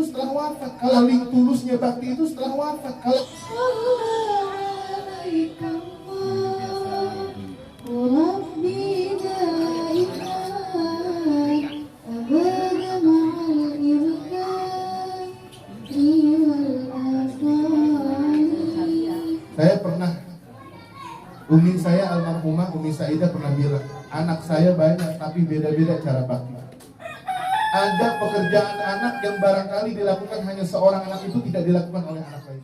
setelah wafat. Paling tulusnya bakti itu setelah wafat. Kalau saya pernah, Umi saya almarhumah Umi Saidah pernah bilang, anak saya banyak tapi beda-beda cara bakti. Ada pekerjaan anak yang barangkali dilakukan hanya seorang anak itu tidak dilakukan oleh anak lain.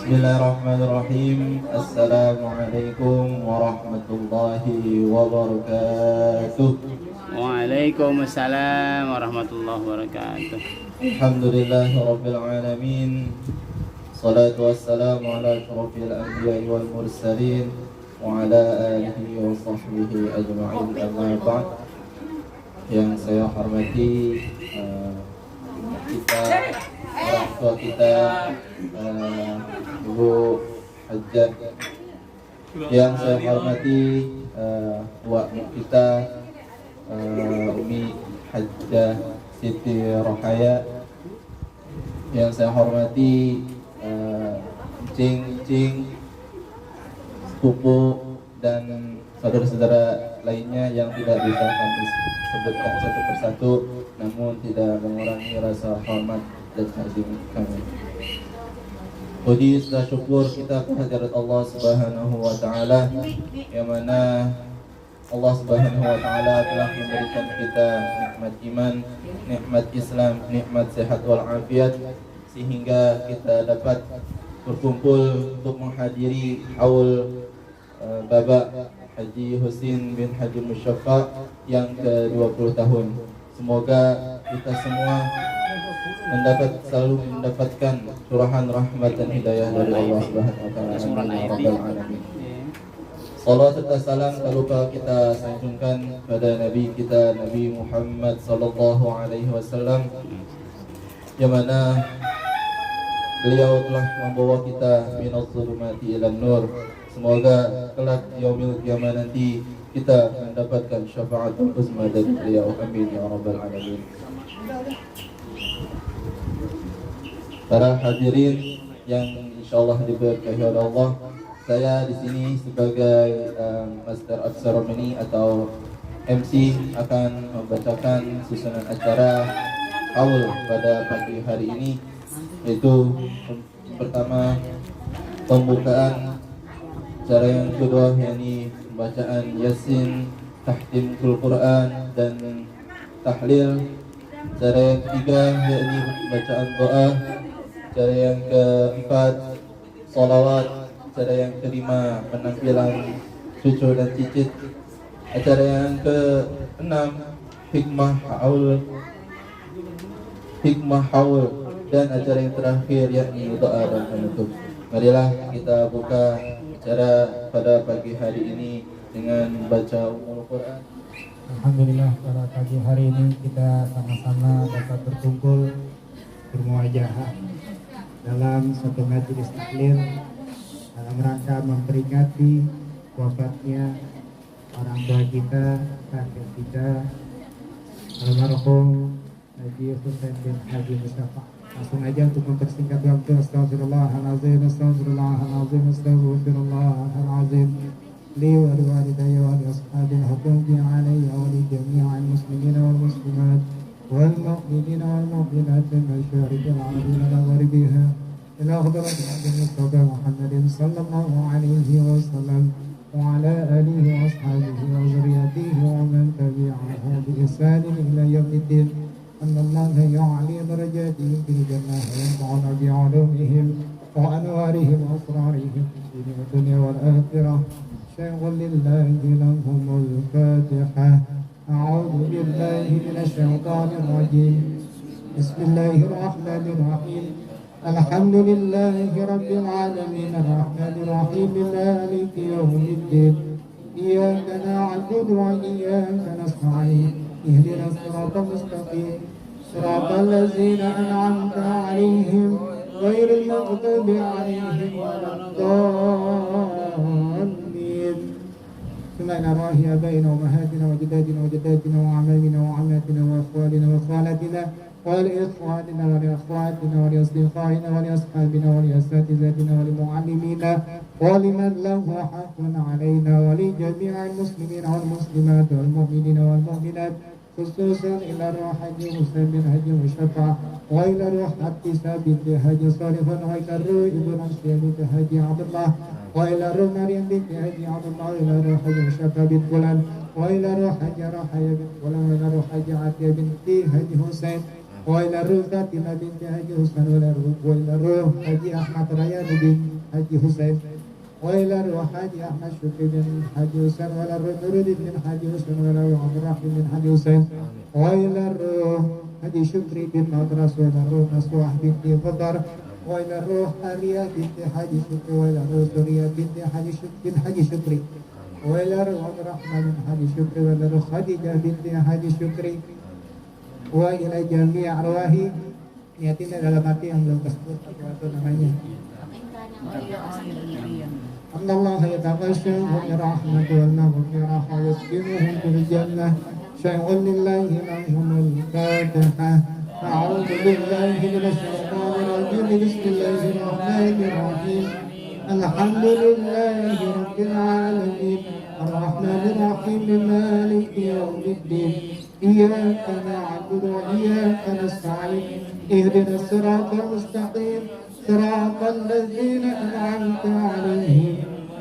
Bismillahirrahmanirrahim. Assalamualaikum warahmatullahi wabarakatuh. Waalaikumsalam warahmatullahi wabarakatuh. Alhamdulillahirabbil alamin. Salatu wassalamu ala asyrafil anbiya'i wal mursalin wa ala alihi wa sahbihi ajma'in, amma ba'd. Yang saya hormati kita, orang tua kita, Ibu Hajjah. Yang saya hormati Wak kita, Umi Hajjah Siti Rohaya. Yang saya hormati Cing, sepupu dan saudara-saudara lainnya yang tidak bisa kami sebutkan satu persatu, namun tidak mengurangi rasa hormat dan ta'zim kami. Puji dan syukur kita kehadirat Allah Subhanahu wa taala, yang mana Allah Subhanahu wa taala telah memberikan kita nikmat iman, nikmat Islam, nikmat sehat wal afiat, sehingga kita dapat berkumpul untuk menghadiri haul Baba Haji Husin bin Haji Musyaffa yang ke-20 tahun. Semoga kita semua selalu mendapatkan curahan rahmat dan hidayah dari Allah Subhanahu wa taala. Amin ya rabbal alamin. Salam serta salam tak lupa kita sanjungkan pada Nabi kita, Nabi Muhammad sallallahu alaihi wasallam, yang mana beliau telah membawa kita minaz zulumati ilan nur. Semoga kelak yaumil qiyamah nanti kita mendapatkan syafaatul uzma dari beliau. Amin ya rabbal alamin. Para hadirin yang insyaallah diberkahi oleh Allah, saya di sini sebagai Master of Ceremony atau MC akan membacakan susunan acara haul pada pagi hari ini, yaitu pertama pembukaan, acara yang kedua yakni pembacaan Yasin, tahtim Quran dan tahlil, acara yang ketiga yakni bacaan doa, acara yang keempat salawat, acara yang kelima penampilan cucu dan cicit, acara yang keenam hikmah haul, dan acara yang terakhir yakni doa dan penutup. Marilah kita buka acara pada pagi hari ini dengan baca Ummul Quran. Alhamdulillah, pada pagi hari ini kita sama-sama dapat berkumpul bermuajahah dalam satu majelis taklim dalam rangka memperingati wafatnya orang tua kita, kakek kita, almarhum Haji Husin bin Haji Musyaffa. Langsung aja untuk mempersingkat waktu. Astagfirullahalazim, astagfirullahalazim, astagfirullahalazim. Li wa liwalidayya wa li ashabil huquqi alayya wa li jami'al muslimina wal muslimat wal mu'minina wal mu'minat min masyariqil ardi wa magharibiha ila hadrati Mustafa Muhammadin sallallahu alaihi wasallam wa ala alihi wa ashabihi wa zurriyyatihi wa man tabi'ahu bi ihsanin ila yaumiddin. أن الله يعلي درجاتهم في الجنة وينفعنا بعلومهم وأنوارهم وأسرارهم في الدنيا والآخرة. شيخ لله لهم الفاتحة. أعوذ بالله من الشيطان الرجيم. بسم الله الرحمن الرحيم. الحمد لله رب العالمين الرحمن الرحيم مالك يوم الدين. إياك نعبد وإياك نستعين. اهدنا الصراط المستقيم صراط الذين أنعمت عليهم غير المغضوب عليهم ولا الضالين. ثم إلى الله آبائنا وأمهاتنا وجداتنا وجداتنا وأعمامنا وعماتنا وأخوالنا وخالاتنا ولإخواننا ولأخواتنا ولأصدقائنا ولأصحابنا ولأساتذتنا ولمعلمينا ولمن له حق علينا ولجميع المسلمين والمسلمات والمؤمنين والمؤمنات، خصوصا إلى روح حج حسين بن حج مشفع، وإلى روح حتيسة بنت حج صالح، وإلى روح ابن بنت حج عبد الله، وإلى روح مريم بنت حج عبد الله، وإلى روح حج مشفع بن فلان، وإلى روح حج رحية بن فلان، وإلى روح حج عتية بنت حج حسين، وإلى روح فاطمة بنت حج حسين، وإلى روح حج أحمد ريان بن حج حسين، وإلى روح حج أحمد شكري بن حج حسين، وإلى روح نور بن حج حسين، وإلى روح عبد الرحمن بن حج حسين، وإلى روح حج شكري بن مدرس، وإلى روح نصوح بنت فضر، وإلى روح آريا بنت حج شكري، وإلى روح سوريا بنت حج شكري، وإلى روح عبد الرحمن بن حج شكري، وإلى روح خديجة بنت حج شكري, wa ila jami' arwahi, niatin dalam hati yang belum tersebut apa namanya. Allah yataqasyahu bi rahmati wal maghfirah wa yasbiruhum fil jannah syai'un lillahi lahumul fatihah. A'udzu billahi minasy syaithanir rajim. Bismillahir rahmanir rahim. Alhamdulillahi rabbil alamin. Ar-rahmanir rahim. Maliki yaumiddin. إياك نعبد وإياك نستعين اهدنا الصراط المستقيم صراط الذين أنعمت عليهم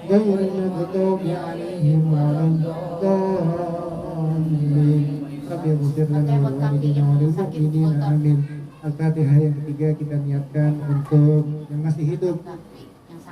غير المغضوب عليهم ولا الضالين. Rabbi ighfir lana wa liwalidina wa lil mu'minina amin. Al-Fatihah yang ketiga kita niatkan untuk yang masih hidup,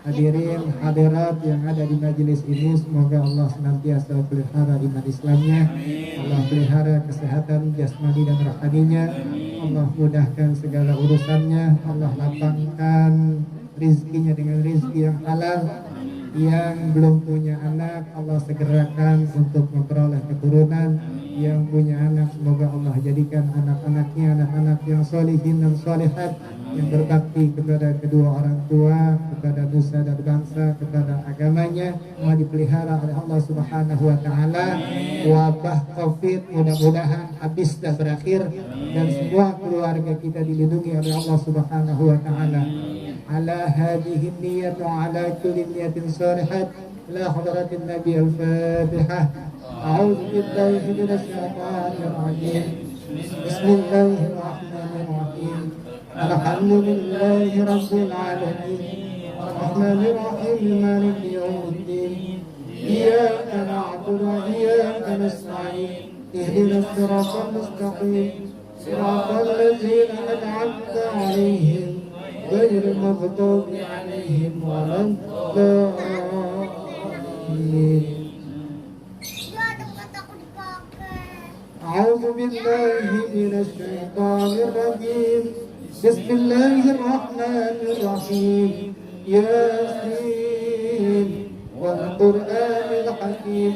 hadirin hadirat yang ada di majelis ini, semoga Allah senantiasa pelihara iman Islamnya, Allah pelihara kesehatan jasmani dan rohaninya, Allah mudahkan segala urusannya, Allah lapangkan rizkinya dengan rizki yang halal. Yang belum punya anak, Allah segerakan untuk memperoleh keturunan. Yang punya anak, semoga Allah jadikan anak-anaknya anak-anak yang solihin dan solihat, yang berbakti kepada kedua orang tua, kepada nusa dan bangsa, kepada agamanya. Semua dipelihara oleh Allah Subhanahu wa taala. Wabah Covid mudah-mudahan habis dan berakhir, dan semua keluarga kita dilindungi oleh Allah Subhanahu wa taala. Ala hadhihi niyyah wa ala kulli niyatin salihat. La hadratin Nabi al-Fatihah. A'udzu billahi minasy syaithanir rajim. Bismillahirrahmanirrahim. Alhamdulillahi rabbil alamin. Arrahmanir rahim. Maliki yaumiddin. Iyyaka na'budu wa iyyaka nasta'in. Ihdinas siratal mustaqim. Siratal ladzina an'amta 'alaihim ghairil maghdubi 'alaihim waladdallin. A'udzu billahi minasy syaithanir rajim. Bismillahir rahmanir rahim. Yasin wal Qur'anil hakim.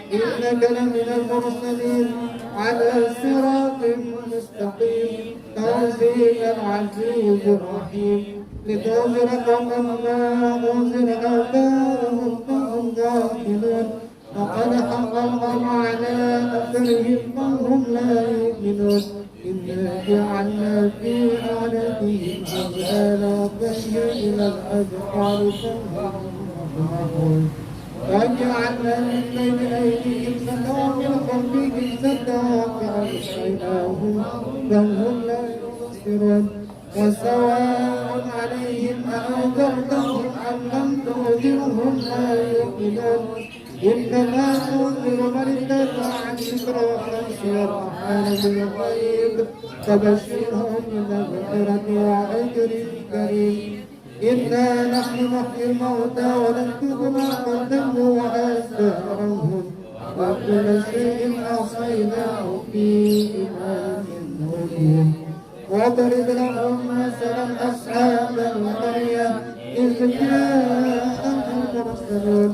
Innaka laminal mursalin ala siratin mustaqim. Tanzilal azizir rahim. لتنذر قوما ما أنذر آباؤهم فهم غافلون. وقد حق القول على أكثرهم فهم لا يؤمنون. إنا جعلنا في أعناقهم أغلالا وكيلا إلى الأذقان فهم مقمحون. وجعلنا من بين أيديهم سدا ومن خلفهم سدا فأغشيناهم فهم لا يبصرون. وسواء عليهم أأنذرتهم أم لم تنذرهم لا يؤمنون. إنما تنذر من اتبع الذكر وخشي الرحمن بالغيب فبشرهم بمغفرة وأجر كريم. إنا نحن نحيي الموتى ونكتب ما قدموا وآثارهم وكل شيء أحصيناه في إمام مبين. واضرب لهم مثلا أصحاب القرية إذ جاءهم المرسلون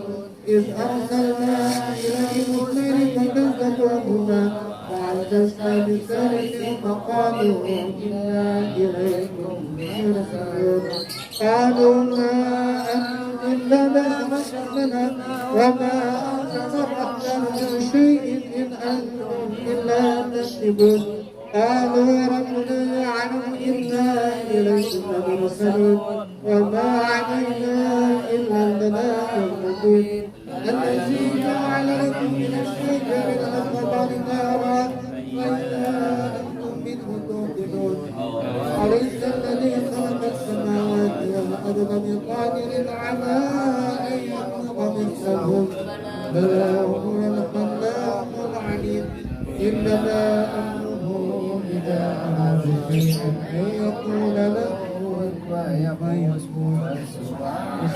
إذ أرسلنا إليهم اثنين فكذبوهما وعززنا بالثالث فقال إنا إليكم مرسلون قالوا ما أنتم إلا بشرا وما أنزلنا من شيء إن أنتم إلا تكذبون قالوا ربنا يعلم إنا إليكم مرسلون وما علينا إلا البلاغ المبين الذي جعل لكم من الشجر الأخضر نارا فإذا أنتم منه توقدون أليس الذي خلق السماوات والأرض بقادر على أن يخلق مثلهم بلى هو الخلاق العليم إنما أمره إذا أراد شيئا أن يقول له فيكون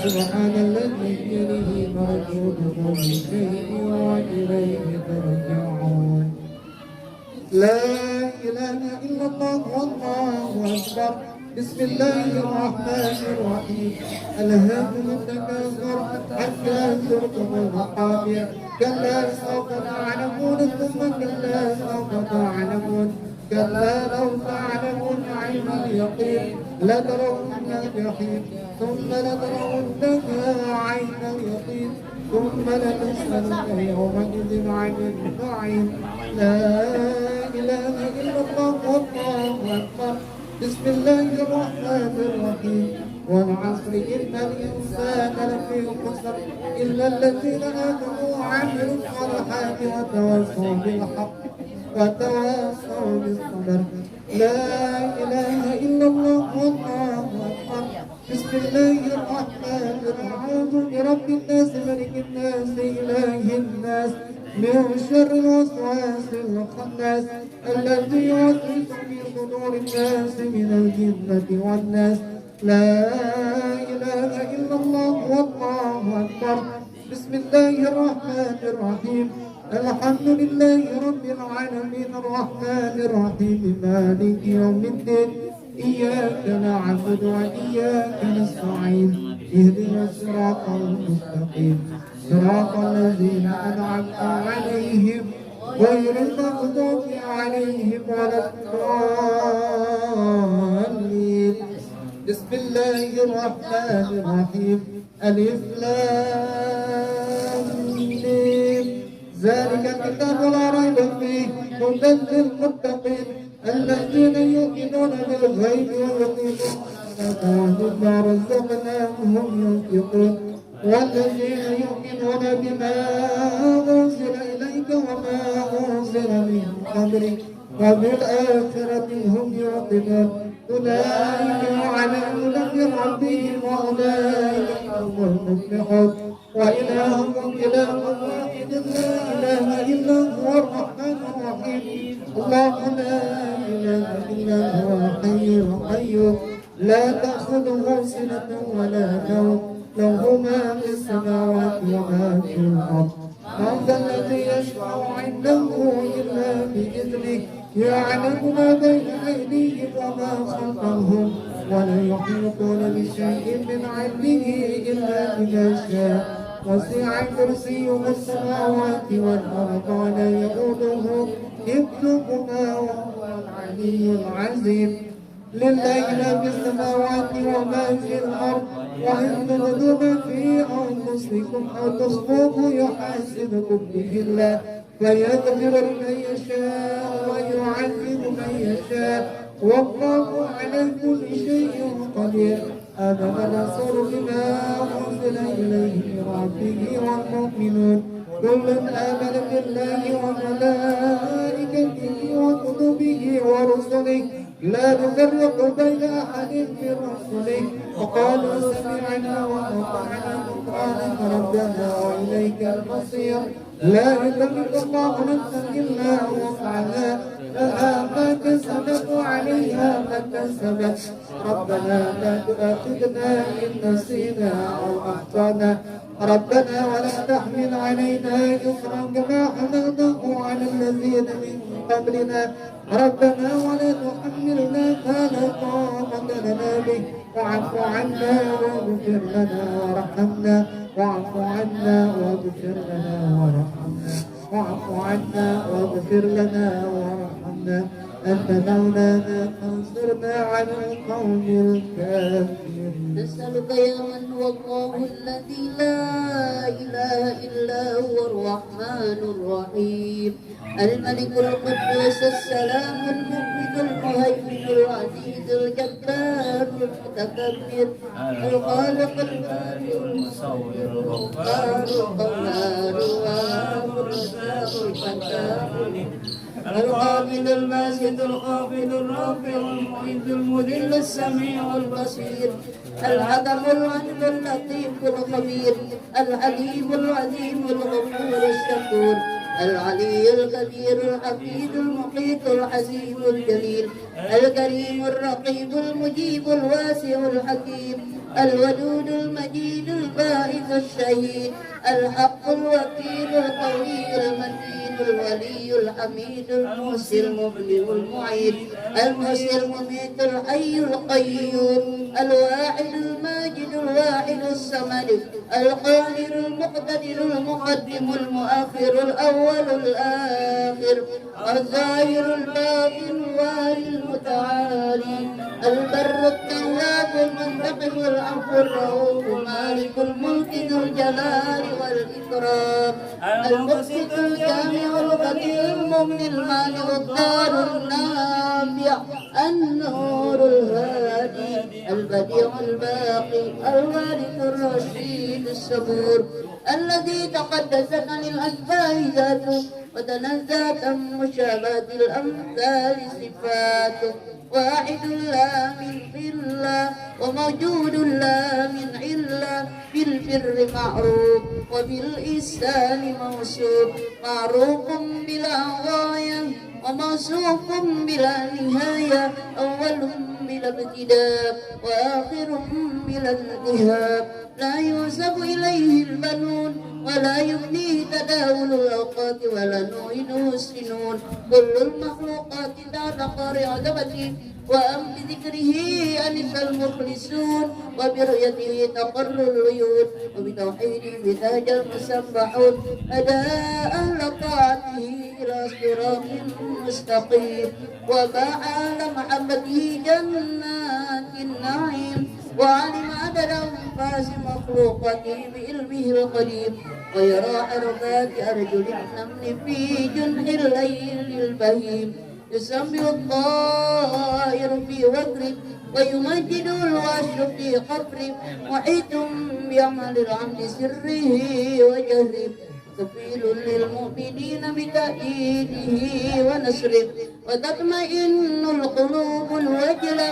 سبحان الذي بيده ملكوت كل شيء وإليه ترجعون لا إله إلا الله والله أكبر بسم الله الرحمن الرحيم ألهاكم التكاثر حتى زرتم المقابر كلا سوف تعلمون ثم كلا سوف تعلمون كلا لو تعلمون علم اليقين لترون الجحيم ثم لترونها عين اليقين ثم لتسألن يومئذ عن النعيم لا إله إلا الله والله أكبر بسم الله الرحمن الرحيم والعصر إن الإنسان لفي خسر إلا الذين آمنوا وعملوا الصالحات وتواصوا بالحق وتواصوا بالصبر لا إله إلا الله والله أكبر بسم الله الرحمن الرحيم أعوذ برب الناس ملك الناس إله الناس من شر الوسواس الخناس الذي يوسوس في صدور الناس من الجنة والناس لا إله إلا الله والله أكبر بسم الله الرحمن الرحيم الحمد لله رب العالمين الرحمن الرحيم مالك يوم الدين إياك نعبد وإياك نستعين اهدنا الصراط المستقيم صراط الذين أنعمت عليهم غير المغضوب عليهم ولا الضالين بسم الله الرحمن الرحيم ألف لام ميم ذلك الكتاب لا ريب فيه هدى للمتقين الذين يؤمنون بالغيب ويقيمون الصلاة ومما رزقناهم ينفقون والذين يؤمنون بما أنزل إليك وما أنزل من قبلك وبالآخرة هم يوقنون أولئك على هدى من ربهم وأولئك هم المفلحون وإلهكم إله واحد لا إله إلا هو الرحمن الرحيم الله لا إله إلا هو الحي القيوم لا تأخذه سنة ولا نوم له ما في السماوات وما في الأرض من ذا الذي يشفع عنده إلا بإذنه يعلم ما بين أيديهم وما خلفهم ولا يحيطون بشيء من علمه إلا بما شاء وسع كرسيه السماوات والأرض ولا يؤوده حفظهما وهو العلي العظيم لله ما في السماوات وما في الأرض وإن تبدوا ما في أنفسكم أو تخفوه يحاسبكم به الله فيغفر لمن يشاء ويعذب من يشاء والله على كل شيء قدير آمن الرسول بما أنزل إليه من ربه والمؤمنون كل آمن بالله وملائكته وكتبه ورسله لا نفرق بين أحد من رسله وقالوا سمعنا وأطعنا غفرانك ربنا وإليك المصير لا يكلف الله نفسا إلا وسعها لها ما كسبت وعليها ما كسبت ربنا لا تؤاخذنا إن نسينا أو أخطأنا ربنا ولا تحمل علينا إصرا كما حملته على الذين من قبلنا ربنا ولا تحملنا ما لا طاقة لنا به واعف عنا واغفر لنا وارحمنا واعف عنا واغفر لنا وارحمنا واعف عنا واغفر لنا وارحمنا أنت مولانا فانصرنا على القوم الكافرين. نسألك يا من هو الله الذي لا إله إلا هو الرحمن الرحيم الملك القدوس السلام المؤمن المهيمن العزيز الجبار المتكبر الخالق البارئ المصور الغفار القهار الوهاب الرزاق الفتاح القابل الباسط الخافض الرافع المعز المذل السميع البصير العدم العلم اللطيف الخبير الحليم العليم الغفور الشكور العلي الكبير الحفيظ المقيت الحسيب الجليل الكريم الرقيب المجيب الواسع الحكيم الودود المجيد الباعث الشهيد الحق الوكيل القوي المتين الولي الحميد المحسن المبدئ المعيد المحسن المميت الحي القيوم الواحد الماجد الواحد الصمد القاهر المقتدر المقدم المؤخر الأول الآخر الظاهر الباطن الوالي المتعالي البر التواب المنتقم العفو الرؤوف مالك الملك ذو الجلال والإكرام المقسط الجامع البديع المغني المانع الدار النافع النور الهادي البديع الباقي الوارث الرشيد الصبور الذي تقدست عن الأشباه ذاته وتنزهت عن مشابهة الأمثال صفاته واحد لا من قلة وموجود لا من علة بالبر معروف وبالإحسان موصوف معروف بلا غاية وموصوف بلا نهاية أول بلا ابتداء وآخر بلا انتهاء لا يوسف إليه البنون ولا يبنيه تداول الأوقات ولا نوئده السنون كل المخلوقات تحت قهر عظمته وأمر ذكره أنس المخلصون وبرؤيته تقر العيون وبتوحيده بتاج المسبحون هدى أهل طاعته إلى صراط مستقيم وباع على محبته جنات النعيم وعلم عدد أنفاس مخلوقاته بعلمه القديم ويرى حركات أرجل النمل في جنح الليل البهيم يسبح الطائر في وكره ويمجد الوحش في قبره محيط بعمل العمد سره وجهره كفيل للمؤمنين بتأييده ونصره وتطمئن القلوب الوجلة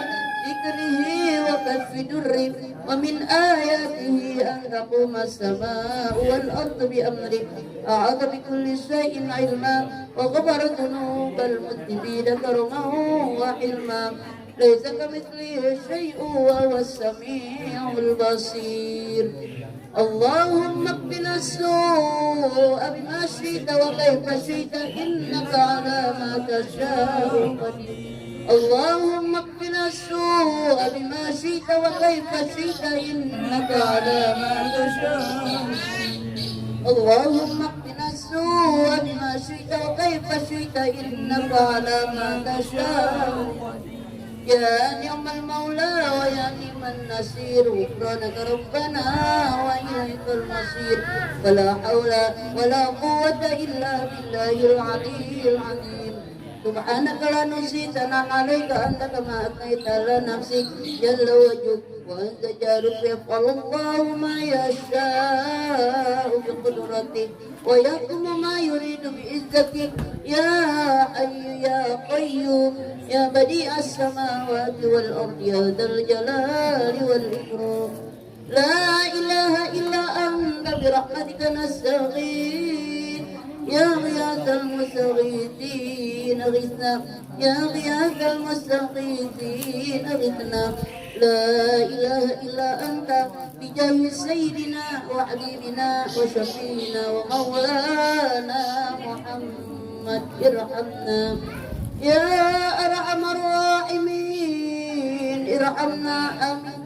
ذكره وكف دره ومن آياته أن تقوم السماء والأرض بأمره أعاذ بكل شيء علما وغفر ذنوب المذنبين كرما وحلما ليس كمثله شيء وهو السميع البصير اللهم اكفنا السوء بما شئت وكيف شئت إنك على ما تشاء قدير اللهم اكفنا السوء بما شئت وكيف شئت إنك على ما تشاء اللهم اكفنا السوء بما شئت وكيف شئت إنك على ما تشاء يا نعم المولى ويا نعم النصير غفرانك ربنا وإليك المصير ولا حول ولا قوة إلا بالله العلي العظيم سبحانك لا نحصي ثناء عليك أنت كما أثنيت على نفسك جل وجهك وأنت جارك يفعل الله ما يشاء بقدرته ويحكم ما يريد بعزته يا حي يا قيوم يا بديع السماوات والأرض يا ذا الجلال والإكرام لا إله إلا أنت برحمتك نستغيث يا غياث المستغيثين غثنا يا غياث المستغيثين غثنا لا إله إلا أنت بجاه سيدنا وحبيبنا وشفينا ومولانا محمد ارحمنا يا أرحم الراحمين ارحمنا آمين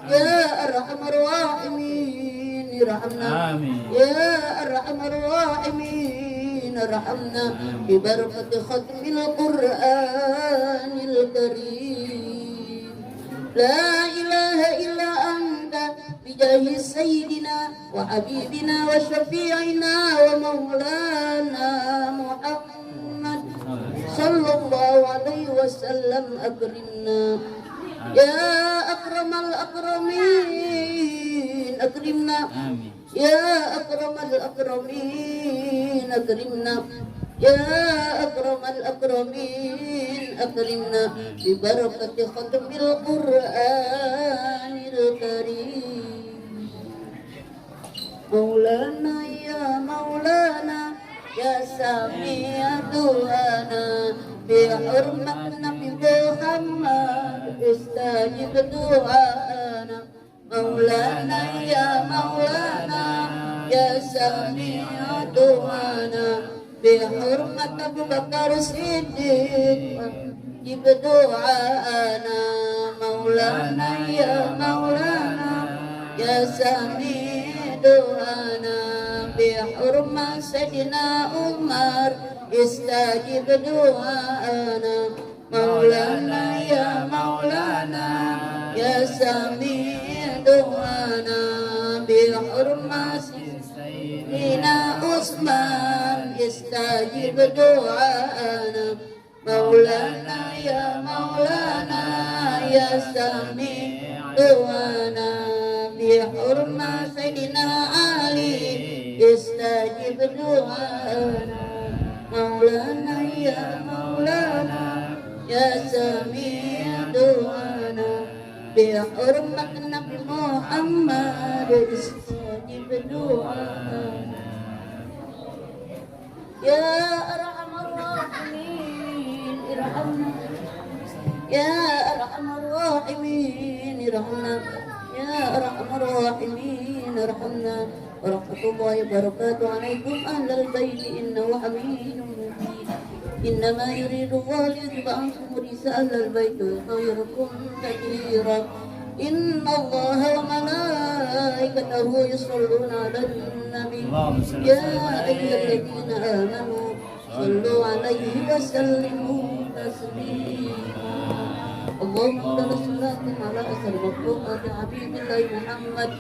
يا أرحم الراحمين ارحمنا آمين يا أرحم الراحمين العالمين ارحمنا ببركة ختم القرآن الكريم. لا إله إلا أنت بجاه سيدنا وحبيبنا وشفيعنا ومولانا محمد صلى الله عليه وسلم أكرمنا يا أكرم الأكرمين أكرمنا يا أكرم الأكرمين أكرمنا يا أكرم الأكرمين أكرمنا ببركة ختم القرآن الكريم. مولانا يا مولانا يا سميع دعانا بحرمة نبي محمد استجب دعانا. مولانا يا مولانا يا سميع دعانا بحرمة أبو بكر الصديق جب دعانا. مولانا يا مولانا يا سميع دعانا بحرمة سيدنا عمر استجب دعانا. مولانا يا مولانا يا سميع دعانا بحرمة سيدنا عثمان استجب دعانا. مولانا يا مولانا يا سميع دعانا بحرمة سيدنا علي استجب دعانا. مولانا يا مولانا يا سميع دعانا بحرمة نبي محمد استجب دعانا. يا أرحم الراحمين ارحمنا يا أرحم الراحمين ارحمنا يا أرحم الراحمين ارحمنا. ورحمة الله وبركاته عليكم أهل البيت إنه حميد مجيد. إنما يريد الله ليذهب عنكم رجس أهل البيت ويطهركم تطهيرا. إن الله وملائكته يصلون على النبي يا أيها الذين آمنوا صلوا عليه وسلموا تسليما. اللهم صل على أسر مخلوقات حبيب الله محمد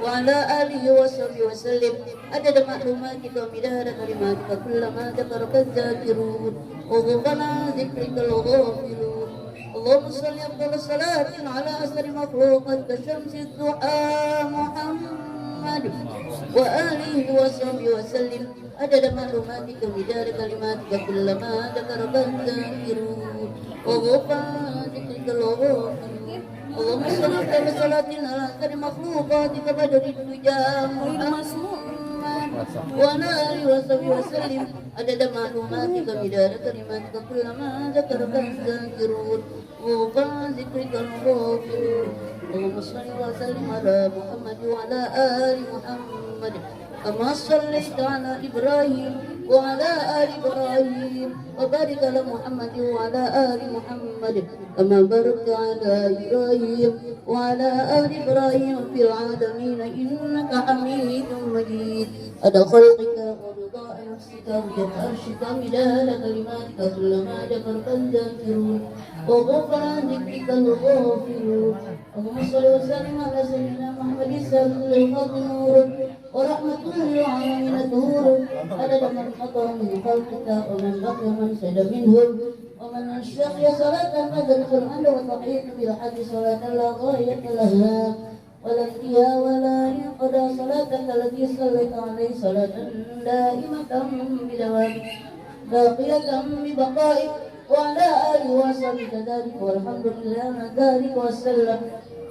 وعلى آله وصحبه وسلم عدد معلوماتك ومداد كلماتك كلما ذكرك الذاكرون وغفل عن ذكرك الغافلون. اللهم صل أفضل الصلاة على أسر مخلوقات كشمس الضحى محمد وآله وصحبه وسلم عدد معلوماتك ومداد كلماتك كلما ذكرك الذاكرون وغفل عن ذكرك الغافلون. اللهم صل على صلاة على أسر مخلوقاتك بدر الدجى محمد وعلى آله وصحبه وسلم عدد معلوماتك مداد كلماتك كلما ذكرك الذاكرون وغفر عن ذكرك الغافلون. اللهم صل وسلم على محمد وعلى آل محمد كما صليت على إبراهيم وعلى آل إبراهيم وبارك على محمد وعلى آل محمد كما باركت على إبراهيم وعلى آل إبراهيم في العالمين إنك حميد مجيد. عدد خلقك ورضاء نفسك وجد عرشك مداد كلماتك كلما ذكرك الذاكرون وغفر عن ذكرك الغافلون. اللهم صل وسلم على سيدنا محمد سبيل الخلق نور ورحمة للعالمين نور عدد من قطع من خلقك ومن بقي من سد منهم ومن شقي صلاة قد القرآن وتحيط بالحج صلاة لا غاية لها ولا انتهاء ولا ينقضى صلاتك التي صليت عليه صلاة دائمة بدوام باقية ببقائك وعلى آله وصحبه كذلك والحمد لله على ذلك وسلم.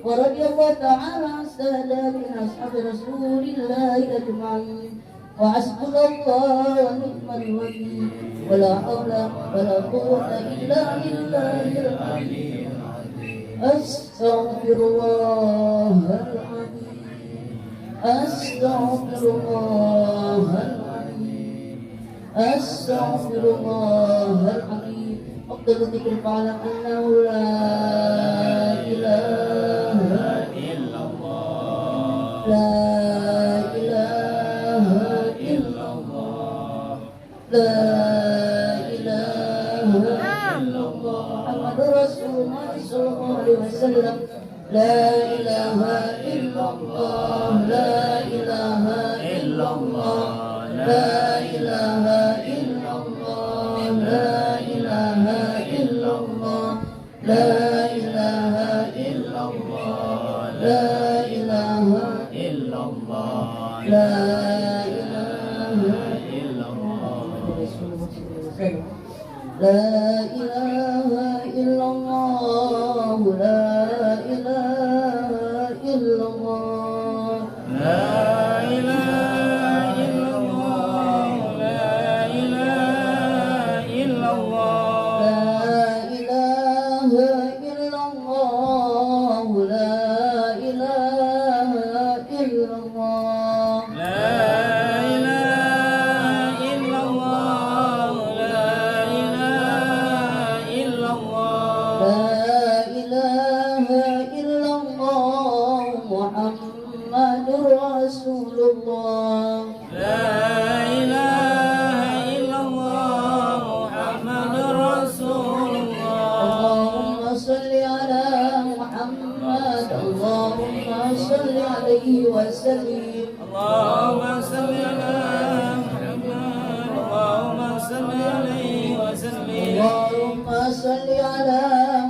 ورضي الله تعالى عن ساداتنا أصحاب رسول الله أجمعين وحسبنا الله ونعم الوكيل ولا حول ولا قوة إلا بالله العلي العظيم. أستغفر الله العظيم أستغفر الله العظيم أستغفر الله العظيم. أفضل الذكر فاعلم أنه لا إله إلا الله لا إله إلا الله لا وسلم لا إله إلا الله لا إله إلا الله لا إله إلا الله لا إله إلا الله لا إله إلا الله لا إله إلا الله لا إله إلا الله لا إله إلا الله لا إله إلا الله لا إله إلا الله لا إله إلا الله لا إله إلا الله لا إله إلا الله لا إله إلا الله لا إله إلا الله لا إله إلا الله محمد رسول الله لا إله إلا الله محمد رسول الله اللهم صل على محمد اللهم صل عليه وسلم اللهم صل على محمد اللهم صل عليه وسلم اللهم صل على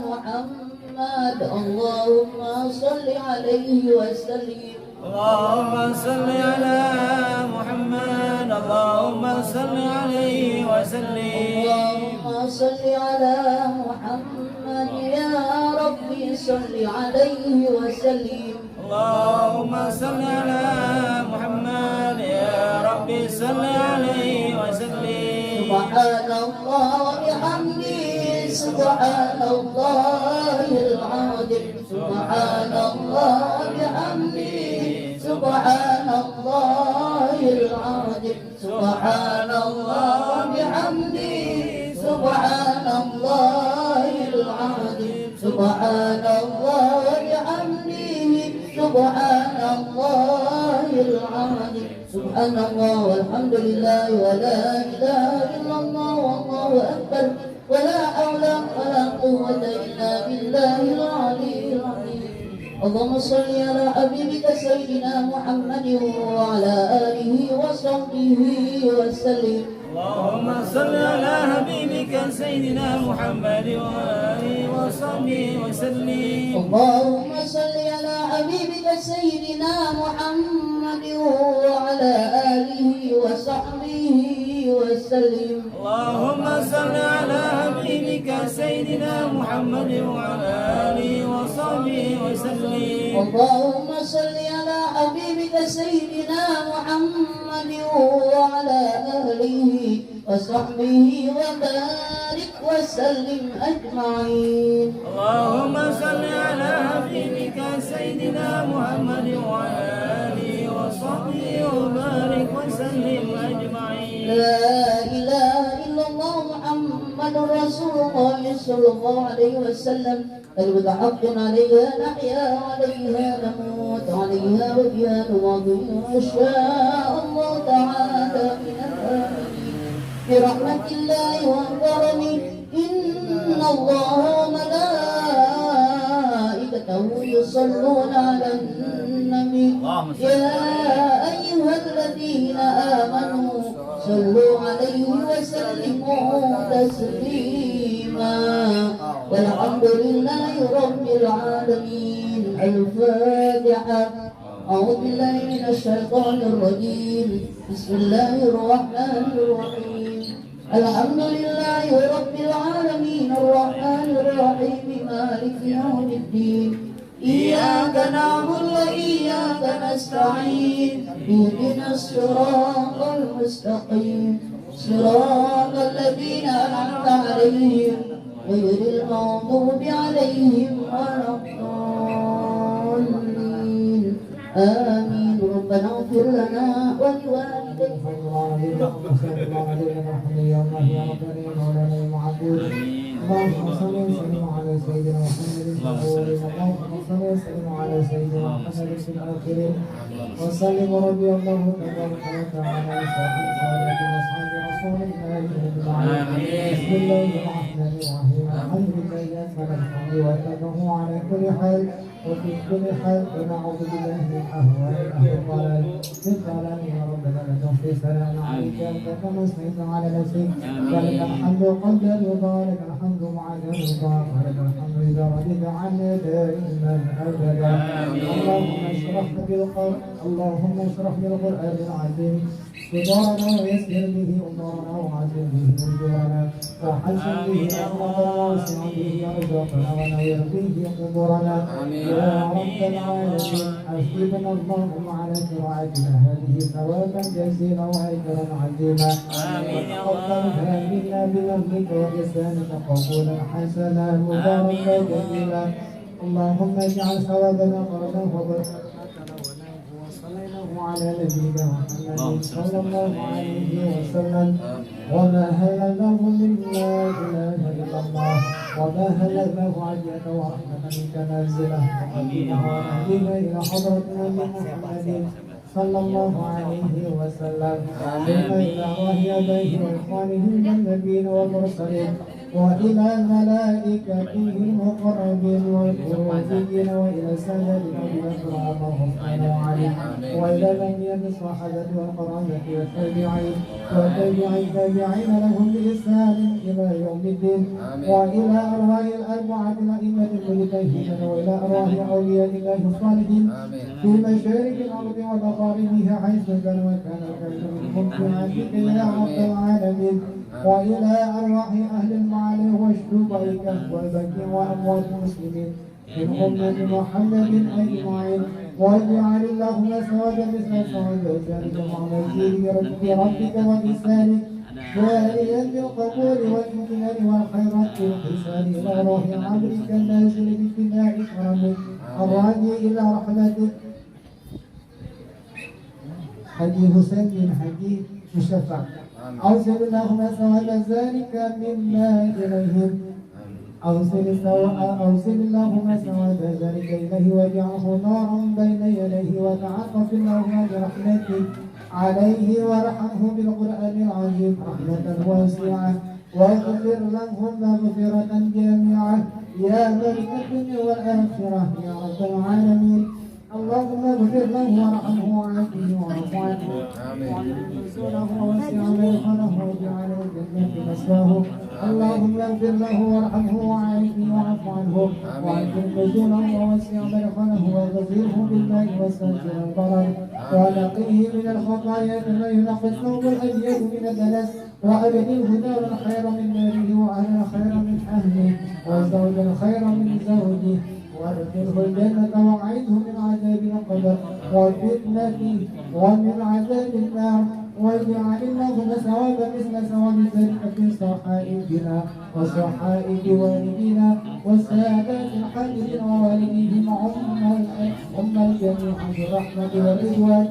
محمد اللهم صل عليه وسلم اللهم صل على محمد اللهم صل عليه وسلم اللهم صل على محمد يا ربي صل عليه وسلم اللهم صل على محمد يا ربي صل عليه وسلم سبحان الله وبحمده سبحان الله العظيم سبحان الله وبحمده سبحان الله العظيم سبحان الله وبحمده سبحان الله العظيم سبحان الله وبحمده سبحان الله العظيم سبحان الله والحمد لله ولا إله إلا الله والله أكبر ولا حول ولا قوة إلا بالله العلي العظيم اللهم صل على حبيبك سيدنا محمد وعلى آله وصحبه وسلم اللهم صل على حبيبك سيدنا محمد وآله وصحبه وسلم اللهم صل على حبيبك سيدنا محمد وعلى آله وصحبه وسلم اللهم صل على حبيبك سيدنا محمد وعلى آله وصحبه وسلم اللهم صل على حبيبك سيدنا محمد وعلى آله وصحبه وبارك وسلم أجمعين اللهم صل على حبيبك سيدنا محمد وعلى آله وصحبه وبارك وسلم أجمعين لا إله إلا الله محمد رسول الله صلى الله عليه وسلم كلمة حق عليها نحيا وعليها نموت عليها وبها نواضي إن شاء الله تعالى من الآمنين برحمة الله وكرمه إن الله وملائكته يصلون على النبي يا أيها الذين آمنوا صلوا عليه وسلموا تسليما والحمد لله رب العالمين الفاتحة أعوذ بالله من الشيطان الرجيم بسم الله الرحمن الرحيم الحمد لله رب العالمين الرحمن الرحيم مالك يوم الدين إياك نعبد وإياك نستعين اهدنا الصراط المستقيم صراط الذين أنعمت عليهم غير المغضوب عليهم ولا الضالين آمين ربنا اغفر لنا ولوالدينا اللهم صل وسلم على سيدنا محمد في الاولين اللهم صل وسلم على سيدنا محمد في الاخرين وسلم رضي الله تبارك وتعالى عن سادة اصحاب رسول الله بسم الله الرحمن الرحيم الحمد لله اكمل الحمد واتبعه على كل حال وفي كل حال ونعوذ بالله من اهوال اهل الضلال من ضلال يا ربنا لا تخفي سلام عليك انت كما اثنيت على نفسك ولك الحمد قبل الرضا لك الحمد بعد الرضا ولك الحمد اذا رضيت عنا دائما ابدا اللهم اشرح بالقران العظيم صدورنا ويسر به امورنا وعزم به اجورنا وحسن به امرنا واسع به ارزاقنا ونوير به قبورنا يا رب العالمين حسبنا اللهم على قراءتنا هذه ثوابا جزيلا واجرا عظيما وتقبلها منا بمنك ولسانك قبولا حسنا مباركا جميلا اللهم اجعل ثوابنا قرنا وبركاتنا على نبينا محمد صلى الله عليه وسلم وما هل له من لا اله الا الله وما هل له عافيه ورحمه منك نازله وقدنا ونهدينا الى حضره النبي محمد صلى الله عليه وسلم ثم الى روح ابيه واخوانه من النبيين والمرسلين وإلى ملائكته المقربين والقربين وإلى سادتنا الأكرام وحسنوا عليه وإلى من يلبس الصحابة والقرابة والتابعين والتابعين لهم بإحسان إلى يوم الدين وإلى أرواح الأربعة الأئمة المجتهدين وإلى أرواح أولياء الله الصالحين في مشارق الأرض ومغاربها حيث كان وكان الخير منهم في عهدك يا رب العالمين وإلى أرواح أهل المعالي والشبيك والبكي وأموات المسلمين من أمة محمد أجمعين واجعل اللهم ثواب مثل ثواب ذلك معمل بربك وبسانك جاريا بالقبول والامتنان والخيرات والحسان إلى روح عبدك النازل باتباع كرمك الراجي إلى رحمتك حجي حسين بن حجي مشفع أوصل اللهم ثواب ذلك مما إليهم أوصل اللهم ثواب ذلك إليه واجعله نارا بين يديه وتعطف اللهم برحمتك عليه وارحمه بالقرآن العظيم رحمة واسعة واغفر لهم مغفرة جامعة يا ملك الدنيا والآخرة يا رب العالمين اللهم اغفر له وارحمه وعافه واعف عنه واعلم نزوله ووسع مدخله واجعل الجنة مثواه اللهم اغفر له وارحمه وعافه واعف عنه واعلم نزوله ووسع مدخله واغفره بالماء والثلج والبرد ونقيه من الخطايا كما ينقي الثوب الابيض من الدنس وابدله دارا خيرا من داره واهلا خيرا من اهله وزوجا خيرا من زوجه وادخله الجنة وأعيذه من عذاب القبر وفتنته ومن عذاب النار واجعل اللهم ثواب مثل ثواب ذلك في صحائفنا وصحائف والدينا والسادات الحاضرين ووالديهم أم الجميع بالرحمة والرضوان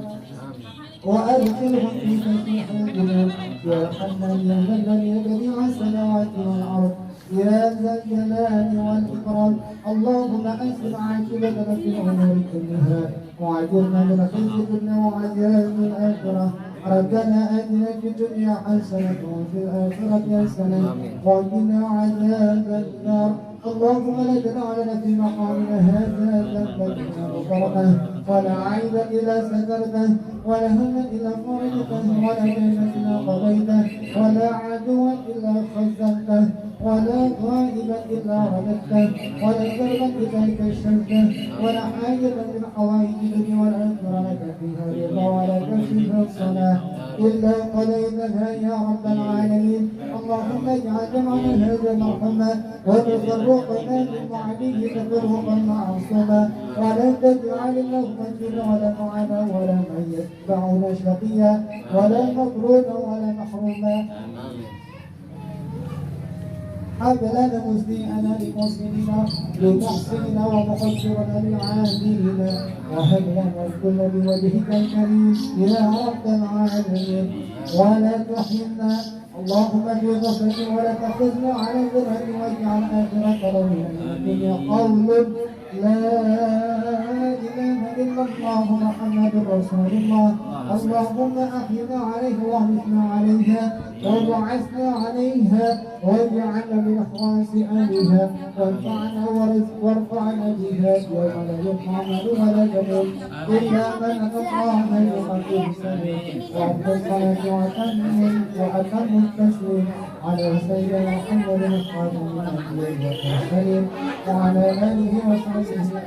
وأدخلهم في فتح الجنان يا حنان يا ذا الذي بديع السماوات والأرض يا ذا الجلال والإكرام اللهم أنزل عاقبتنا في الأمور كلها وأجرنا من خزي الدنيا وعذاب الآخرة ربنا آتنا في الدنيا حسنة وفي الآخرة حسنة وقنا عذاب النار اللهم لا تدع لنا في مقامنا هذا ذنبا إلا غفرته ولا عيبا إلا سترته ولا هما إلا فرجته ولا دينا إلا قضيته ولا عدوا إلا خزنته ولا غائبا إلا رددته ولا ذنبا إلا كشفته ولا حاجة من حوائج الدنيا والآخرة لك فيها رضا ولا فيها الصلاة إلا قضيتها يا رب العالمين اللهم اجعل جمعنا هذا مرحما وتفرقنا من بعده تفرقا معصوما ولا تجعل اللهم فينا ولا معنا ولا من يتبعنا شقيا ولا مطرودا ولا محروما هب لنا مسيئنا لمسلمنا لمحسننا ومقصرنا لعاملنا وهب لنا الكل بوجهك الكريم يا رب العالمين ولا تحرمنا اللهم بغفرك ولا تخذنا على البرهن واجعل آخرة روحنا من الدنيا قول لا إله إلا الله محمد رسول الله اللهم أحينا عليه وأمتنا عليها وبعثنا عليها واجعلنا من أخلاص أهلها وارفعنا وارفعنا بها يوم لا ينفع مال ولا بنون إلا من أتى الله بقلب سليم وأفضل الصلاة وأتم التسليم على سيدنا محمد خاتم الأنبياء والمرسلين وعلى آله وصحبه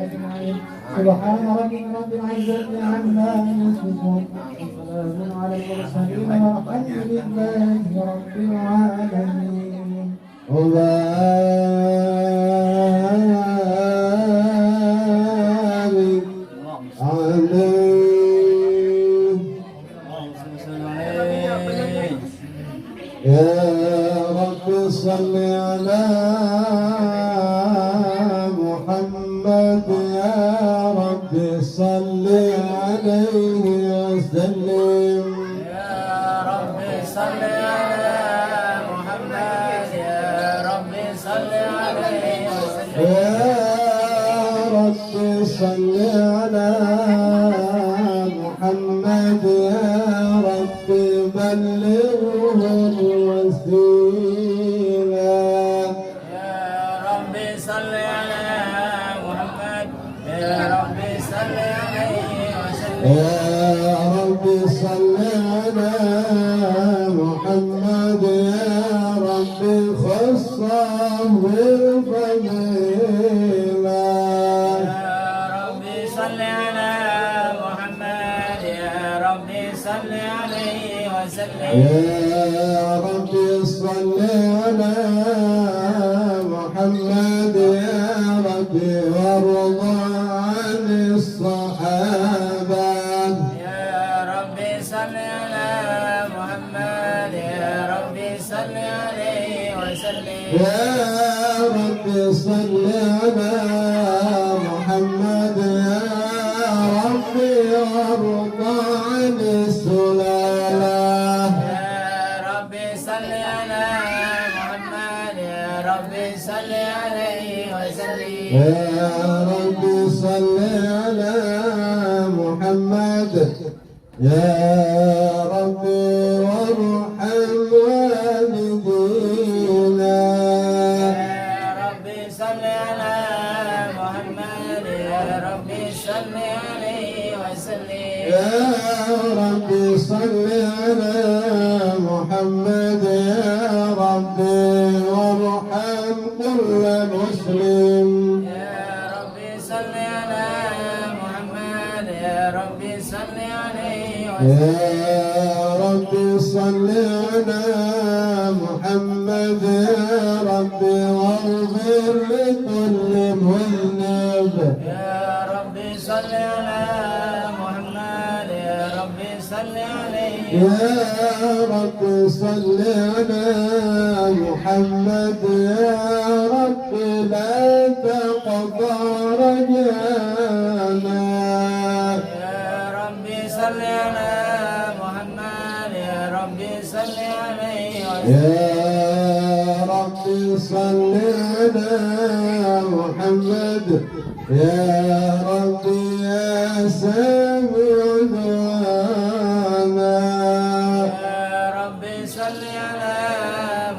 أجمعين سبحان ربك رب العزة عما يصفون وسلام على المرسلين والحمد لله رب العالمين. يا رب صل على محمد يا رب صل عليه وسلم يا رب صل على محمد يا رب صل عليه وسلم يا رب صل على محمد يا رب بلغه الوسيلة يا رب صل على محمد يا رب صل عليه وسلم يا رب صل على محمد يا رب خصه بالفضيلة يا رب صل على محمد يا رب صل عليه وسلم يا رب صل على محمد يا رب وارض عن الصحابة يا رب صل على محمد يا رب صل عليه وسلم يا رب صل على محمد يا رب وارض عن السلالة يا رب صل على محمد يا رب صل عليه وسلم يا رب صل على محمد يا رب وارحم والدينا يا رب صل على محمد يا رب صل عليه وسلم يا رب صل على محمد يا رب وارحم كل مسلم يا رب صل على محمد يا رب صل عليه وسلم يا رب صل على محمد يا رب واغفر لكل مذنب يا رب صل على محمد يا رب صل عليه يا رب صل على محمد يا رب لا تقطع رجانا يا رب صل على محمد يا رب صل عليه وسلم يا رب صل على محمد يا رب يا سامع دعانا يا رب صل على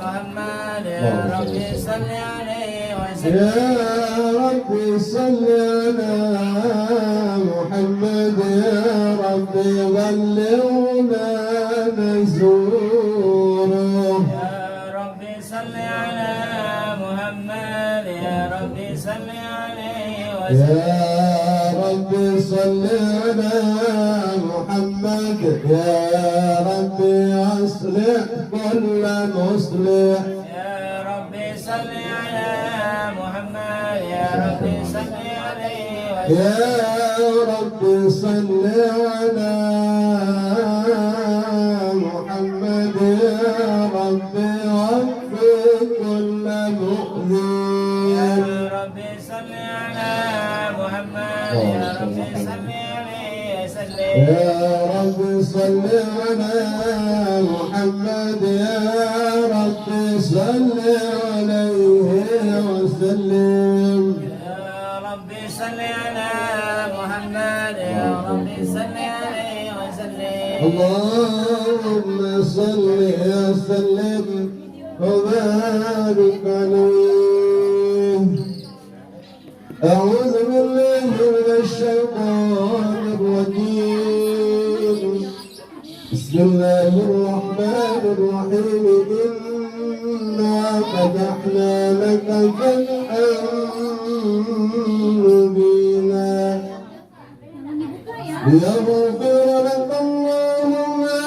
محمد يا رب صل عليه وسلم يا رب صل على محمد يا رب بلغنا نزوره يا رب صل على محمد يا رب صل عليه وسلم يا رب صل على محمد يا رب أصلح كل مصلح يا رب صل على محمد يا رب صل عليه وسلم يا رب صل على محمد يا رب وفق كل وسلم يا رب صل على محمد يا رب صل عليه وسلم يا رب صل على محمد يا رب صل عليه وسلم اللهم صل وسلم وبارك عليه. أعوذ بالله من الشيطان الرجيم. بسم الله الرحمن الرحيم. إنا فتحنا لك فتحا مبينا ليغفر لك الله ما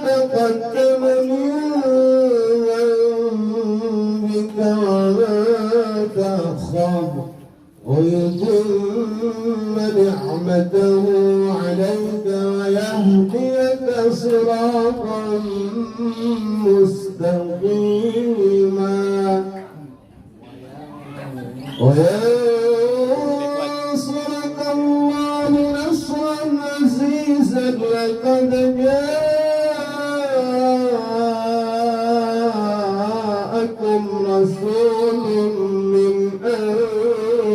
تقدم من ذنبك وما تأخر ويتم نعمته عليك ويهديك صراطا مستقيما وينصرك الله نصرا عزيزا. لقد جاءكم رسول من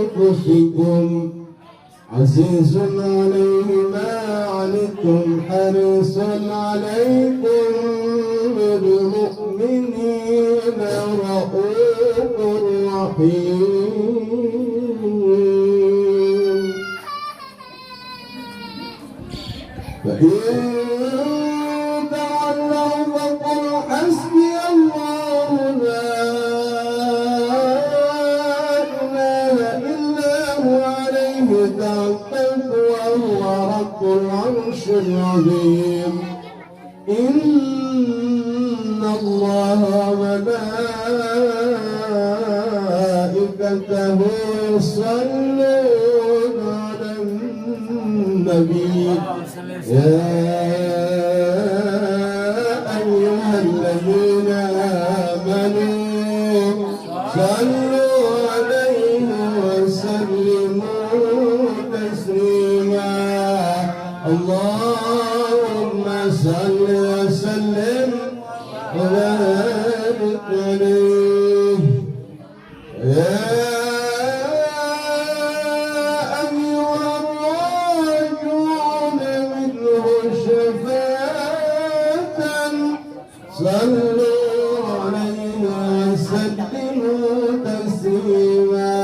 أنفسكم عزيز عليه ما عنتم حريص عليكم بالمؤمنين رؤوف رحيم. فإن تولوا فقل حسبي الله لا إله إلا هو عليه توكلت وهو رب العرش العظيم. إن الله وملائكته يصلون على النبي يا أيها الذين آمنوا صلوا عليه وسلموا تسليما. اللهم صل وسلم وبارك عليه. يا أيها الراجون منه شفاعة صلوا عليه وسلموا تسليما.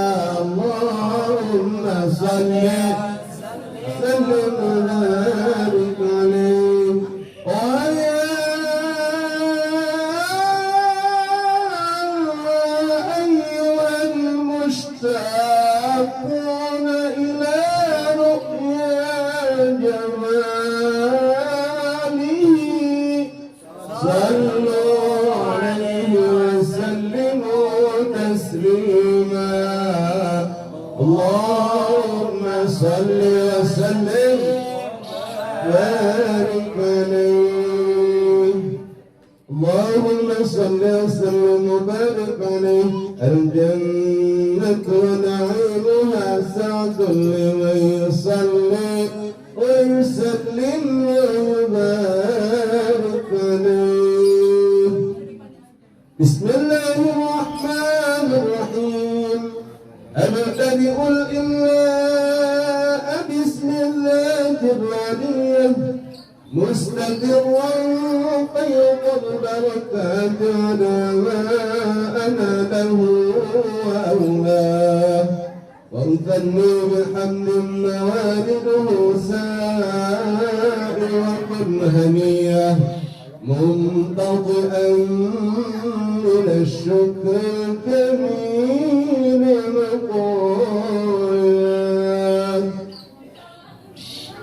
اللهم صل وسلم وبارك عليه. ويا أيها المشتاقون إلى رؤيا جماله صلوا عليه وسلموا تسليما. اللهم صل وسلم وبارك عليه. اللهم صل وسلم وبارك عليه. الجنة ونعيمها سعة لمن يصلي ويسلم ويبارك عليه. بسم الله الرحمن الرحيم. أبتدئ الإملاء بسم الله الرحيم مستقرا فيض البركات على ما أنا له وأولاه. وأثني بحمد موالده سائرة هنية منتطئا من الشكر الكريم مقويا.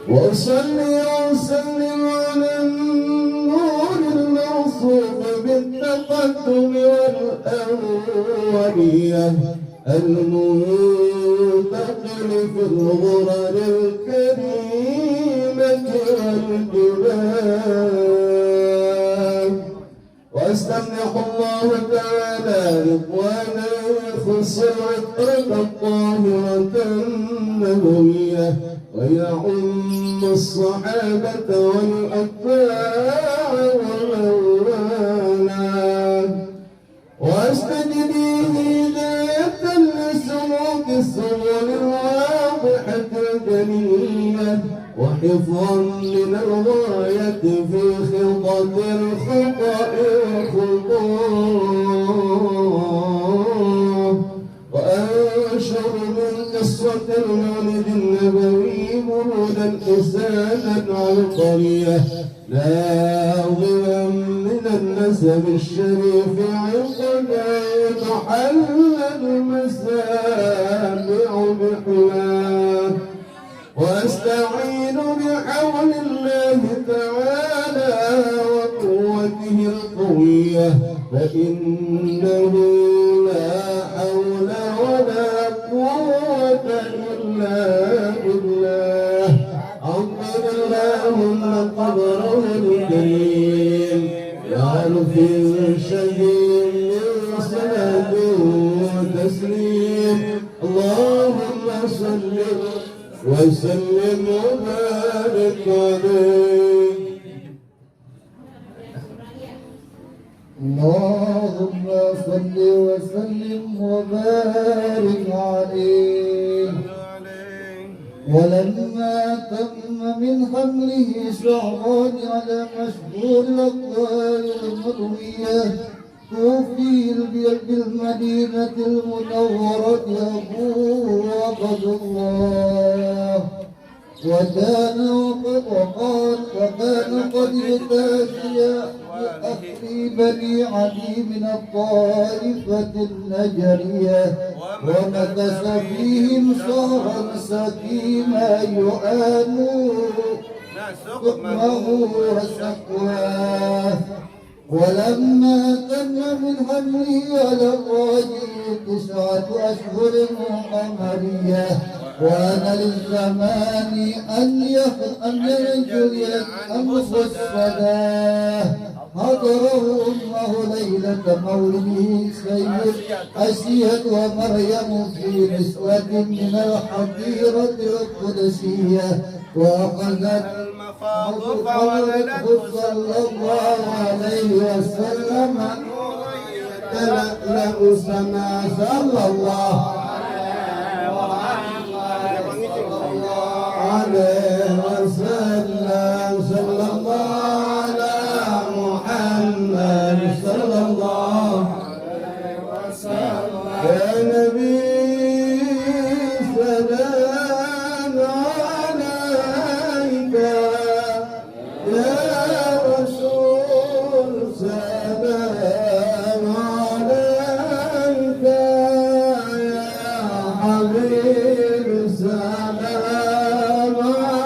وصلي وسلم على النور الموصوف بالتقدم والأولية المنتقل في الغرر الكريمة والجبال. واستمنح الله تعالى رضوانا يخص العطرة الطاهرة النبوية ويعم الصحابة والأتباع والأولاد واستجديه هداية لسلوك السبل الواضحة الجلية وحفظا من الغاية في خطط الخطأ الخطوة وأنشر من قصة المولد النبوي مرودا إساءة عبقرية ناظما من النسب الشريف عقدا يتحلى المسامع بحلاه واستعين بحول الله تعالى وقوته القوية فإنه لا حول ولا قوة إلا بالله عظم اللهم قدره الكريم جعل في شهيد من صلاة وتسليم اللهم صل وسلم وبارك عليه اللهم صل وسلم وبارك عليه ولما تم من حمله شعبان على مشهور الأقوال المروية توفي بالمدينة المنورة أبوه عبد الله وكان قد يتأتي بأخي بني علي من الطائفة النجرية ومكث فيهم شهرا سكيما يعانوا حكمه وسقواه ولما تم من حمله على الراجل 9 أشهر قمرية وأنا للزمان أن يجري الأمر الصلاة حضره أمه ليلة مولده سيد أسيد ومريم في نسوة من الحظيرة القدسية وأخذت فولدته صلى الله عليه وسلم تلألأ سما صلى الله عليه وسلم صلى الله على محمد صلى الله عليه وسلم يا نبي سلام عليك يا رسول سلام عليك يا حبيب سلام عليك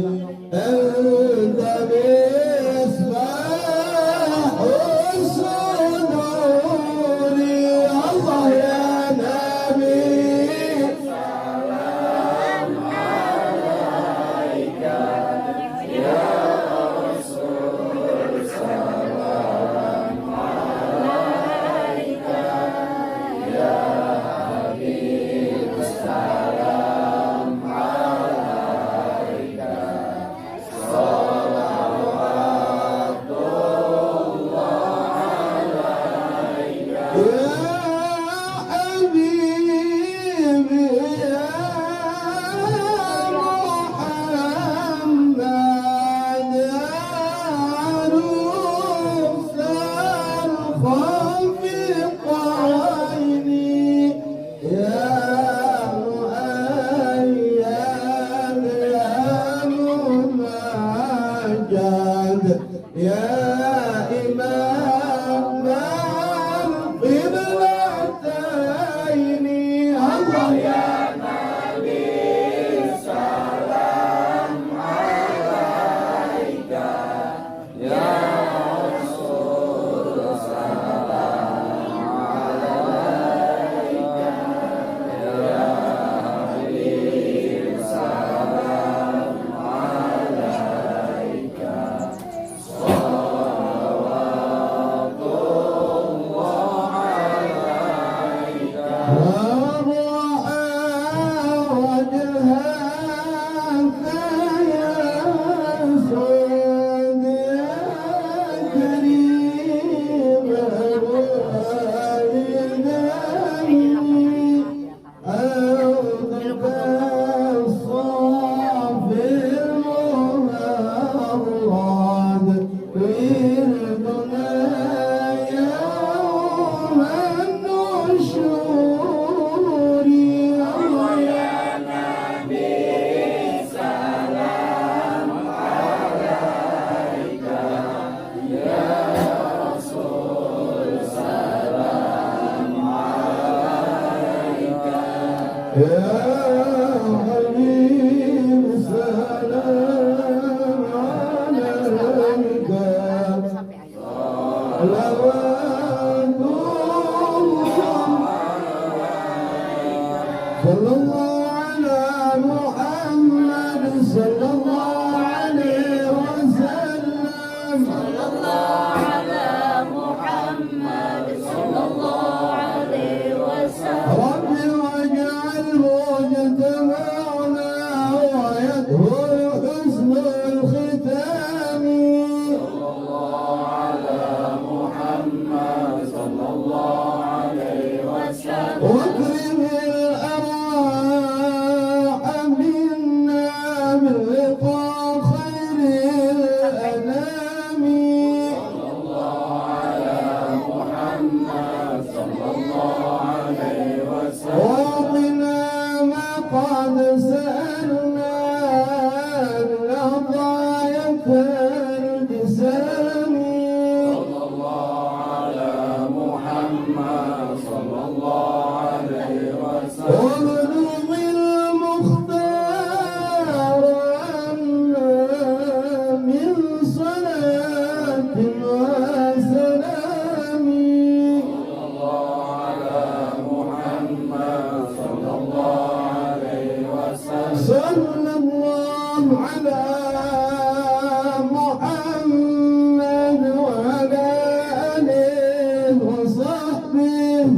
أنت مصباح الصدور الله يا نبي يا إمام القبلتين الله يا صلى الله على محمد صلى الله عليه وسلم صلى الله على محمد صلى الله عليه وسلم رب واجعل مجتمعنا ويدخل حسن الختام صلى الله على محمد صلى الله عليه وسلم واكرم الأرواح منا من لقاء خير الأنام صلى الله على محمد صلى الله عليه وسلم واعطنا ما قد سألنا العطايا كالجسام صلى الله على محمد صلى الله عليه وسلم وبلغ المختار عنا من صلاة وسلام صلى الله على محمد صلى الله عليه وسلم صلى الله على محمد وعلى آله وصحبه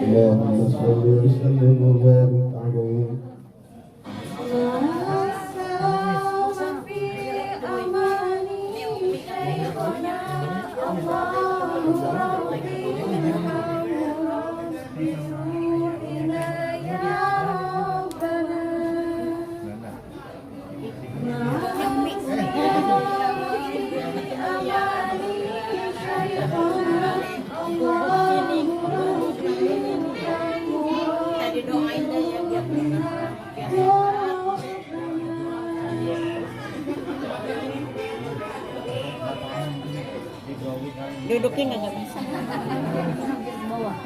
اللهم صل وسلم وبارك عليه Duduknya nggak bisa. Bawah.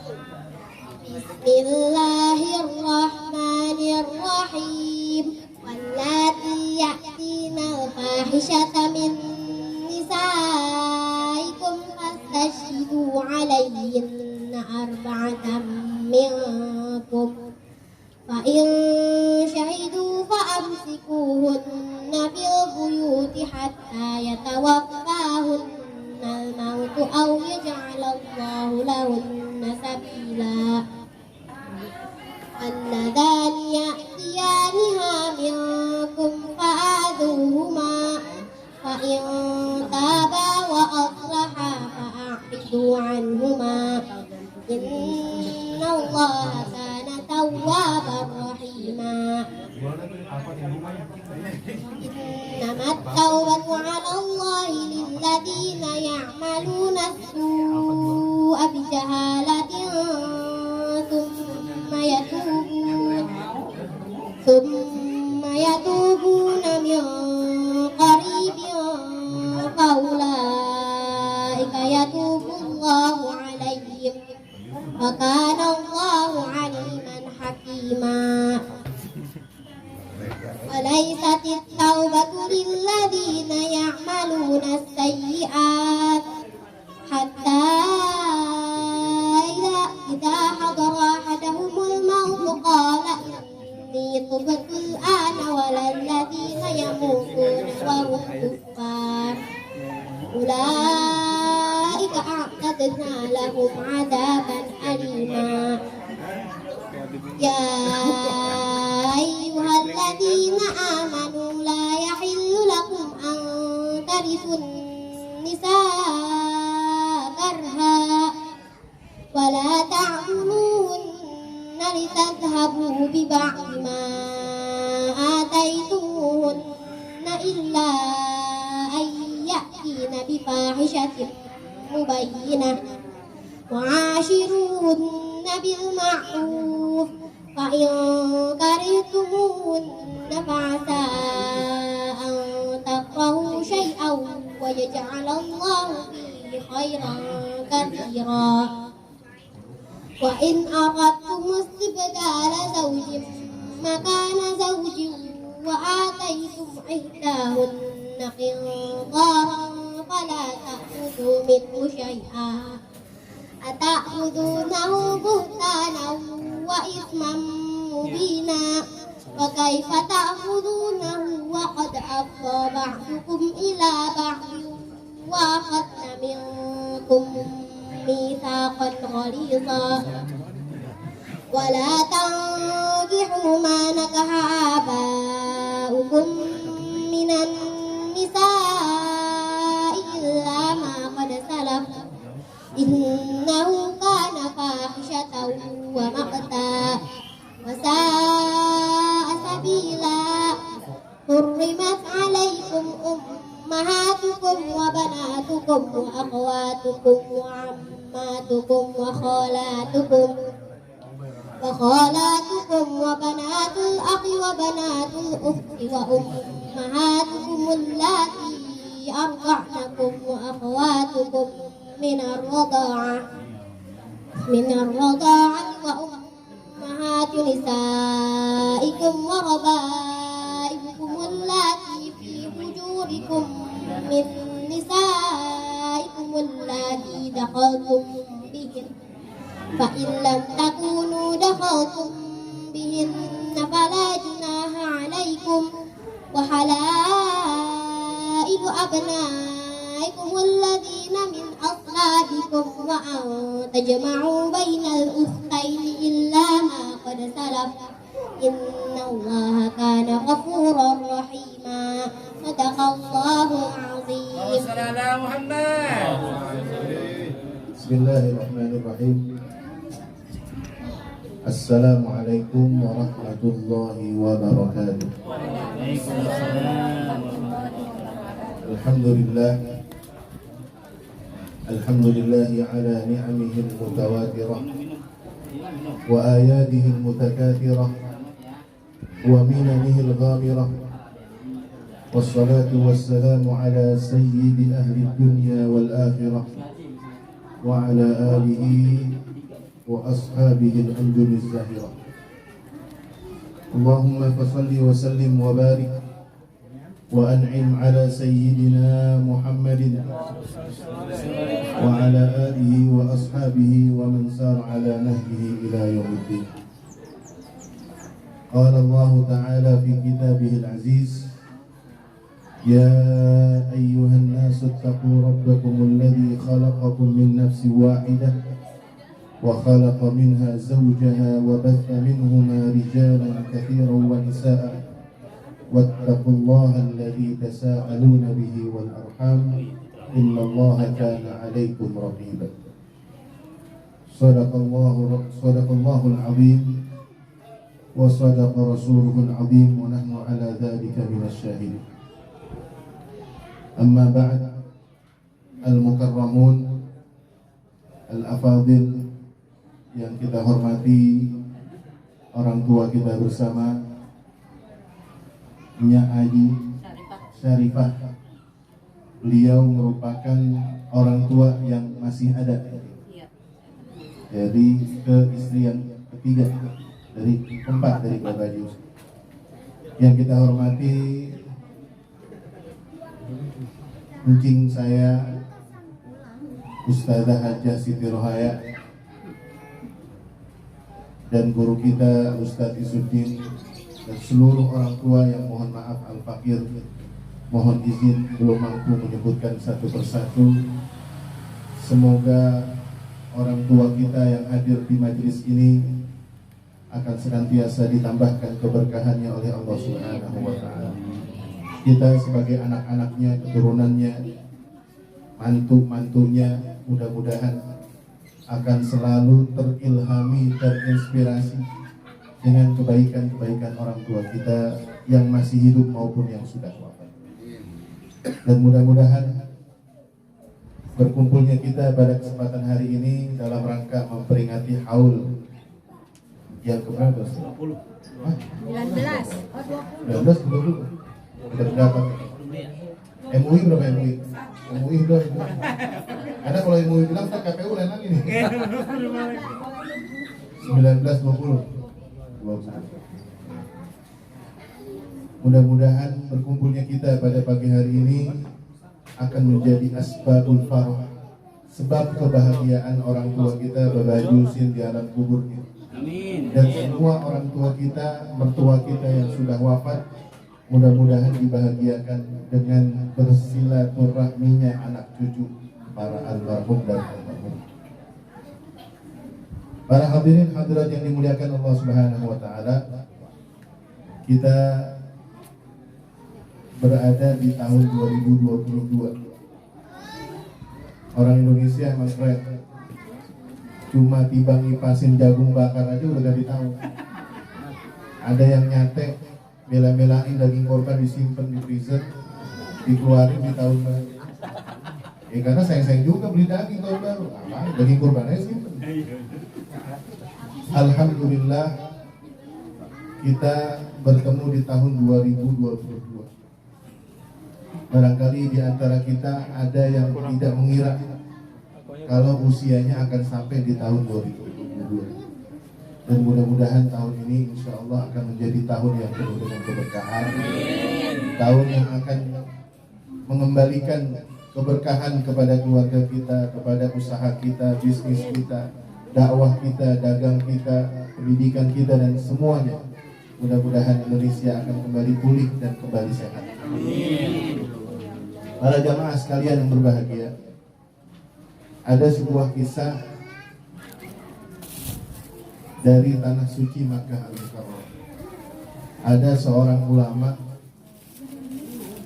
بسم الله الرحمن الرحيم واللاتي يأتين الفاحشة من نسائكم فاستشهدوا عليهن 4 منكم فإن شهدوا فأمسكوهن في البيوت حتى يتوفاهن الموت أو يجعل الله لهن سبيلا اللذان يأتيانها منكم فآذوهما فإن تابا وأصلحا فأعرضوا عنهما إن الله كان توابا رحيما إنما التوبة على الله للذين يعملون السوء بجهالة ثم يتوبون من قريب فأولئك يتوب الله عليهم وكان الله عليما حكيما وليست التوبة للذين يعملون السيئات حتى إذا حضر أحدهم الموت قال إني تبت الآن ولا الذين يموتون وهم كفار أولئك أعتدنا لهم عذابا أليما يا أيها الذين آمنوا لا يحل لكم أن ترثوا النساء كرها ولا تعضلوهن لتذهبوا ببعض ما آتيتموهن إلا أن يأتين بفاحشة مبينة وعاشروهن بالمعروف فإن كرهتموهن فعسى أن تكرهوا شيئا ويجعل الله فيه خيرا كثيرا وإن أردتم استبدال زوج مكان زوج وآتيتم إحداهن قنطارا فلا تأخذوا منه شيئا أتأخذونه بهتانا وإثما مبينا وكيف تأخذونه وقد أفضى بعضكم إلى بعض وأخذن منكم ميثاقا غليظا ولا تنكحوا ما نكح آباؤكم من النساء إلا ما قد سلف إنه كان فاحشة ومقتا وساء سبيلا حرمت عليكم أمهاتكم وبناتكم وأخواتكم وعماتكم وخالاتكم وبنات الأخ وبنات الأخت وأمهاتكم اللاتي أرضعنكم وأخواتكم من الرضاعة وأمهات نسائكم وربائبكم اللاتي في حجوركم من نسائكم اللاتي دخلتم بهن فإن لم تكونوا دخلتم بهن فلا جناح عليكم وحلائل أبنائكم الذين من أصلابكم وأن تجمعوا بين الأختين إلا ما قد سلف إن الله كان غفورا رحيما صدق الله العظيم. بسم الله الرحمن الرحيم. Assalamualaikum warahmatullahi wabarakatuh. Alhamdulillah ala ni'amihi al-mutawatirah wa ayatihi al-mutakathirah wa minanihi al-ghamirah wassalatu wassalamu ala sayyidi ahli dunya wal akhirah wa ala alihi وأصحابه الأنجم الزاهرة. اللهم فصل وسلم وبارك وأنعم على سيدنا محمد وعلى آله وأصحابه ومن سار على نهجه إلى يوم الدين. قال الله تعالى في كتابه العزيز: يا أيها الناس اتقوا ربكم الذي خلقكم من نفس واحدة وخلق منها زوجها وبث منهما رجالا كثيرا ونساء واتقوا الله الذي تساءلون به والأرحام إن الله كان عليكم رقيبا. صدق الله العظيم وصدق رسوله العظيم ونحن على ذلك من الشاهدين. أما بعد، المكرمون al-afadil yang kita hormati, orang tua kita bersama, Nyak Aji Syarifah. Beliau merupakan orang tua yang masih ada. Jadi ke istri yang ketiga dari keempat dari Bapak Haji. Yang kita hormati encing saya Ustazah Hajah Siti Rohaya dan guru kita Ustadz Isuddin dan seluruh orang tua yang mohon maaf al-fakir, mohon izin belum mampu menyebutkan satu persatu. Semoga orang tua kita yang hadir di majelis ini akan senantiasa ditambahkan keberkahannya oleh Allah Subhanahu wa Ta'ala. Kita sebagai anak-anaknya, keturunannya, mantu-mantunya, mudah-mudahan akan selalu terilhami, terinspirasi dengan kebaikan-kebaikan orang tua kita yang masih hidup maupun yang sudah wafat. Dan mudah-mudahan berkumpulnya kita pada kesempatan hari ini dalam rangka memperingati haul yang keberapa? 19. Oh, 20. 19 udah berapa? MUI berapa MUI? MUI udah. Ada kalau MUI bilang tak KPU lain lagi nih. 19-20. Mudah-mudahan berkumpulnya kita pada pagi hari ini akan menjadi asbabul farah, sebab kebahagiaan orang tua kita Bapak Haji Husin di alam kuburnya. Dan semua orang tua kita, mertua kita yang sudah wafat, mudah-mudahan dibahagiakan dengan bersilaturahminya anak cucu para almarhum dan almarhum. Para hadirin hadirat yang dimuliakan Allah Subhanahu wa Ta'ala, kita berada di tahun 2022. Orang Indonesia emang keren. Cuma timbang ngipasin jagung bakar aja udah ganti tahun. Ada yang nyatek, bela-belain daging korban disimpan di freezer, dikeluarin di tahun baru. Karena sayang-sayang juga beli daging tahun baru. Daging korban aja simpen. Alhamdulillah kita bertemu di tahun 2022. Barangkali di antara kita ada yang tidak mengira kalau usianya akan sampai di tahun 2022. Dan mudah-mudahan tahun ini insya Allah akan menjadi tahun yang penuh dengan keberkahan, tahun yang akan mengembalikan keberkahan kepada keluarga kita, kepada usaha kita, bisnis kita, dakwah kita, dagang kita, pendidikan kita, dan semuanya. Mudah-mudahan Indonesia akan kembali pulih dan kembali sehat. Para jamaah sekalian yang berbahagia, ada sebuah kisah dari tanah suci Makkah Al-Mukarramah. Ada seorang ulama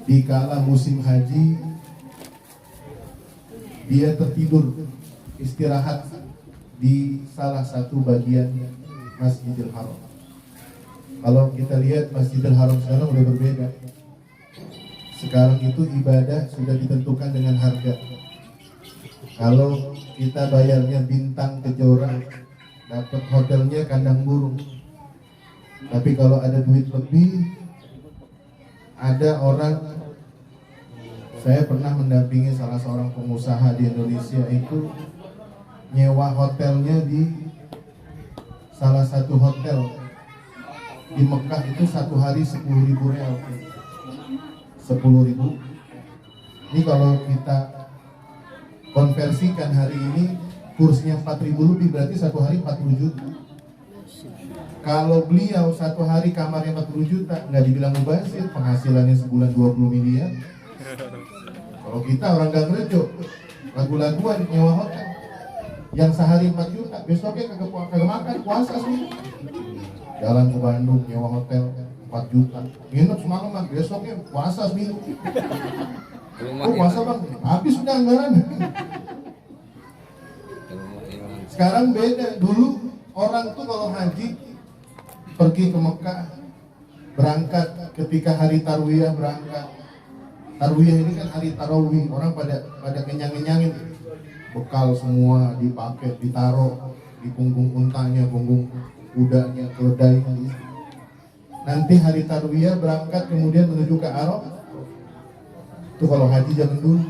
di kala musim haji, dia tertidur istirahat di salah satu bagian Masjidil Haram. Kalau kita lihat Masjidil Haram sekarang udah berbeda. Sekarang itu ibadah sudah ditentukan dengan harga. Kalau kita bayarnya bintang kejora, dapat hotelnya kandang burung. Tapi kalau ada duit lebih, ada orang, saya pernah mendampingi salah seorang pengusaha di Indonesia itu nyewa hotelnya di salah satu hotel di Mekah itu satu hari 10.000 real. 10.000. Ini kalau kita konversikan hari ini kursnya 4.000 lebih, berarti satu hari 40 juta. Kalau beliau satu hari kamarnya 40 juta, nggak dibilang mubazir, penghasilannya sebulan 20 miliar. Kalau kita orang gak ngerejo, lagu-laguan nyewa hotel yang sehari 4 juta, besoknya kagak makan, puasa sih. Jalan ke Bandung nyewa hotel 4 juta, nginep semalaman, besoknya puasa seminggu. Oh puasa bang, habis sudah anggaran. Sekarang beda, dulu orang tuh kalau haji pergi ke Mekah, berangkat ketika hari Tarwiyah berangkat. Tarwiyah ini kan hari tarawih, orang pada kenyang-kenyangin, bekal semua dipakai, ditaruh di punggung untanya, punggung kudanya, keledainya. Nanti hari Tarwiyah berangkat kemudian menuju ke Arafah. Itu kalau haji zaman dulu.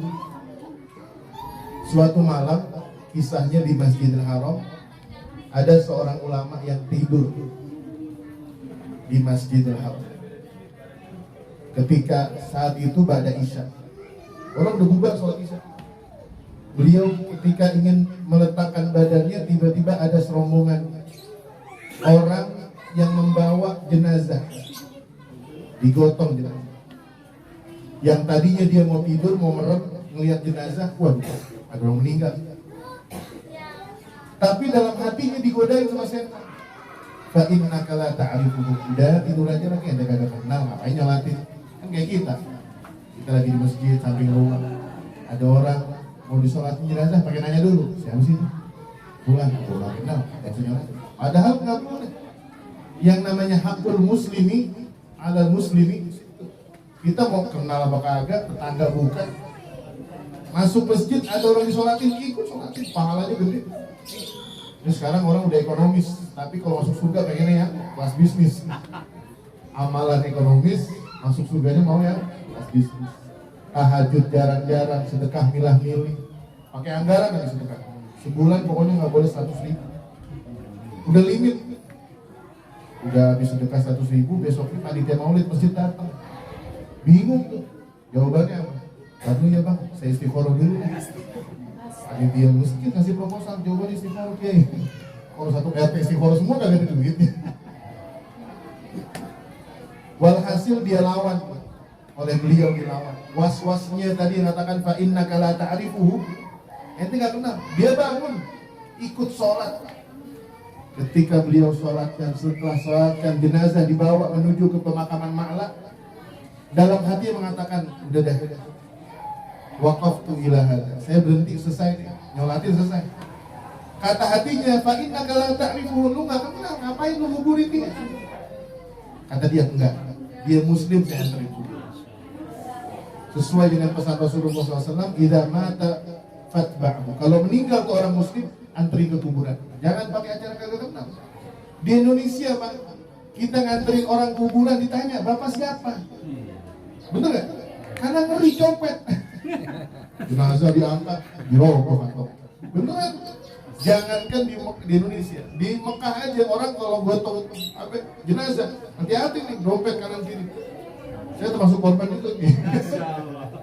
Suatu malam, kisahnya di Masjidil Haram, ada seorang ulama yang tidur di Masjidil Haram. Ketika saat itu ba'da Isya, orang udah bubar sholat Isya. Beliau ketika ingin meletakkan badannya, tiba-tiba ada serombongan orang yang membawa jenazah, digotong jenazah. Yang tadinya dia mau tidur, mau merem, ngelihat jenazah, waduh, ada orang meninggal. Tapi dalam hatinya digodain sama setan. Fa innaka la ta'rifuhu. Udah tidur aja lagi, anda kagak kenal, ngapain nyolatin? Kan kayak kita lagi di masjid samping rumah, ada orang mau disolatin jenazah, pakai nanya dulu, siapa sih itu? Pulang, aku nggak kenal, langsung nyolatin. Padahal nggak boleh. Yang namanya hakul muslimi ala muslimi, kita mau kenal apa kagak, tetangga bukan, masuk masjid ada orang disolatin, ikut solatin, pahalanya gede. Ini sekarang orang udah ekonomis, tapi kalau masuk surga pengennya ya kelas bisnis. Amalan ekonomis, masuk surganya mau ya kelas bisnis. Tahajud jarang-jarang, sedekah milah-milih, pakai anggaran nggak sedekah. Sebulan pokoknya nggak boleh 100.000. Udah limit. Udah habis sedekah 100.000, besoknya panitia maulid masjid datang. Bingung tuh, jawabannya apa? Aduh ya bang, saya istiqoroh dulu. Panitia masjid ngasih proposal, jawabannya istiqoroh kiai. Kalau satu RT istiqoroh semua gak ada duitnya. Walhasil dia lawan, oleh beliau dilawan. Was-wasnya tadi yang katakan fa innaka la ta'rifuhu, ente gak kenal. Dia bangun, ikut sholat. Ketika beliau sholatkan, setelah sholatkan jenazah dibawa menuju ke pemakaman Ma'la, dalam hati mengatakan, udah dah, waqaftu ila hadza, saya berhenti, selesai, nyolatin selesai. Kata hatinya, fa innaka la ta'rifuhu, lu gak kenal, ngapain lu nguburin dia? Kata dia, enggak, dia muslim, saya anterin kubur. Sesuai dengan pesan Rasulullah SAW, idza mata fatba'hu, kalau meninggal tuh orang muslim, antri ke kuburan. Jangan pakai acara kagak kenal. Di Indonesia Pak, kita nganterin orang kuburan ditanya, Bapak siapa? Bener gak? Karena ngeri copet. Jenazah diangkat, dirokok. Beneran? Jangankan di Indonesia, di Mekah aja orang kalau gotong jenazah, hati-hati nih, dompet kanan kiri. Saya termasuk korban itu nih.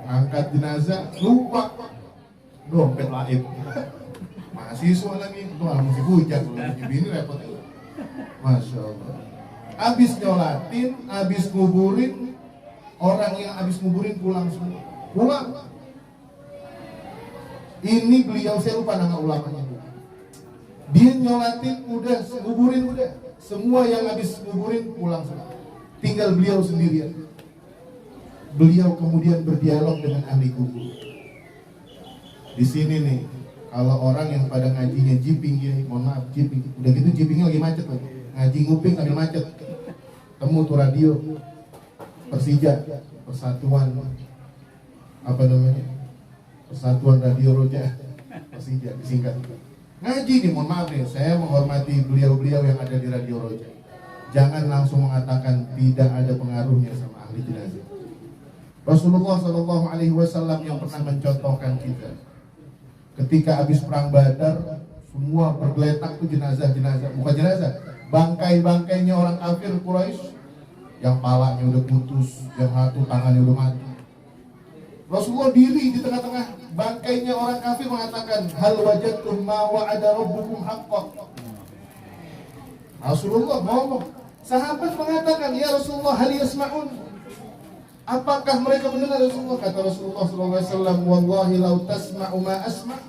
Angkat jenazah, lupa dompet lain. Mahasiswa lagi, itu masih bujang, ini repot. Masya Allah. Abis nyolatin, abis nguburin, orang yang abis nguburin pulang semua. Pulang. Ini beliau, saya lupa nama ulamanya. Dia nyolatin udah, nguburin udah. Semua yang abis nguburin pulang semua. Tinggal beliau sendirian. Beliau kemudian berdialog dengan ahli kubur. Di sini nih, kalau orang yang pada ngajinya jiping ya, mohon maaf jiping, udah gitu jipingnya lagi macet lagi, ngaji nguping sambil macet, temu tuh radio Persija, Persatuan apa namanya, Persatuan Radio Roja, Persija disingkat. Ngaji nih, mohon maaf nih, saya menghormati beliau-beliau yang ada di Radio Roja. Jangan langsung mengatakan tidak ada pengaruhnya sama ahli jenazah. Rasulullah SAW yang pernah mencontohkan kita. Ketika habis perang Badar, Semua bergeletak tuh jenazah-jenazah, bukan jenazah, bangkai-bangkainya orang kafir Quraisy, yang palanya udah putus, yang satu tangannya udah mati. Rasulullah diri di tengah-tengah bangkainya orang kafir mengatakan, hal wajadtum ma wa'ada rabbukum haqqan. Rasulullah ngomong, sahabat mengatakan, ya Rasulullah, hal yasma'un, apakah mereka mendengar Rasulullah? Kata Rasulullah SAW, wallahi lau tasma'u ma asma',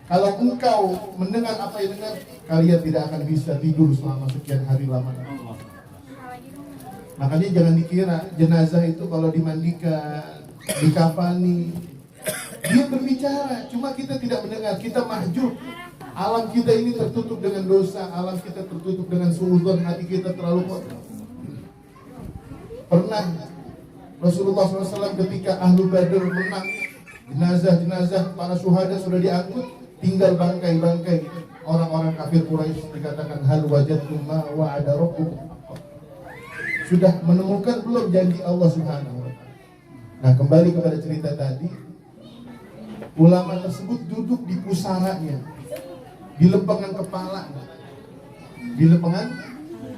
kalau engkau mendengar apa yang dengar, kalian tidak akan bisa tidur selama sekian hari lamanya. Makanya jangan dikira jenazah itu kalau dimandikan, dikafani, dia berbicara, cuma kita tidak mendengar, kita mahjub. Alam kita ini tertutup dengan dosa, alam kita tertutup dengan suudzon, hati kita terlalu kotor. Pernah Rasulullah SAW ketika Ahlu Badr menang, jenazah-jenazah para syuhada sudah diangkut, tinggal bangkai-bangkai orang-orang kafir Quraisy, dikatakan hal wajadtum ma wa'ada rabbukum. Sudah menemukan belum janji Allah Subhanahu wa ta'ala? Nah, kembali kepada cerita tadi, ulama tersebut duduk di pusaranya, di lempengan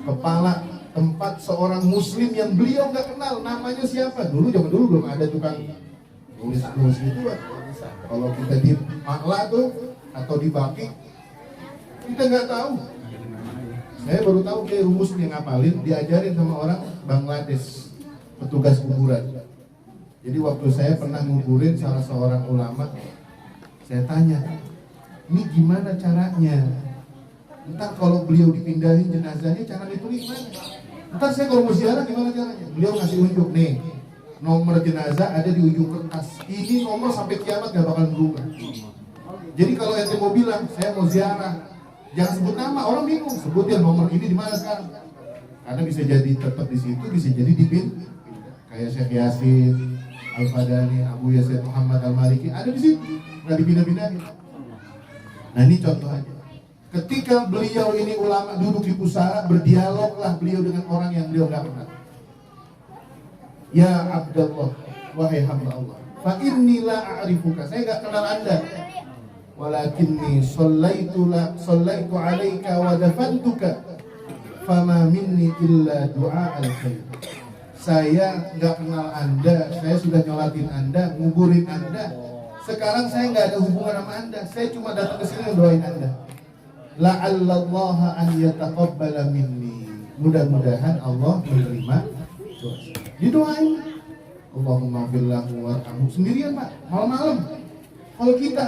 kepala, tempat seorang muslim yang beliau nggak kenal namanya siapa. Zaman dulu belum ada tukang nulis gitu. Kalau kita di Makla tuh atau di Baki, kita nggak tahu. Saya baru tahu kayak rumus yang ngapalin, diajarin sama orang Bangladesh, petugas kuburan. Jadi waktu saya pernah nguburin salah seorang ulama, saya tanya, ini gimana caranya? Entar kalau beliau dipindahin jenazahnya, cara ditulis gimana? Entar saya kalau mau ziarah gimana caranya? Beliau ngasih unjuk, nih, nomor jenazah ada di ujung kertas. Ini nomor sampai kiamat gak bakal berubah. Jadi kalau ente mau bilang, saya mau ziarah, jangan sebut nama, orang bingung. Sebutin nomor ini di mana sekarang. Karena bisa jadi tetap di situ, bisa jadi dipindah. Kayak Syekh Yasin, Al-Fadani, Abu Yasin Muhammad Al-Maliki, ada di situ, nggak dipindah-pindahin. Nah ini contoh aja. Ketika beliau ini ulama duduk di pusara, berdialoglah beliau dengan orang yang beliau nggak kenal. Ya Abdullah, wahai hamba Allah, fa inni la a'rifuka, saya nggak kenal anda. Walakinni sallaitu alaika wa dafantuka, fama minni illa du'a al-khair. Saya nggak kenal anda, saya sudah nyolatin anda, nguburin anda. Sekarang saya nggak ada hubungan sama anda, saya cuma datang ke sini doain anda. La'allallaha an yataqabbala minni. Mudah-mudahan Allah menerima doa. Didoain. Allahumma fillahu warhamhu. Sendirian Pak, malam-malam. Kalau kita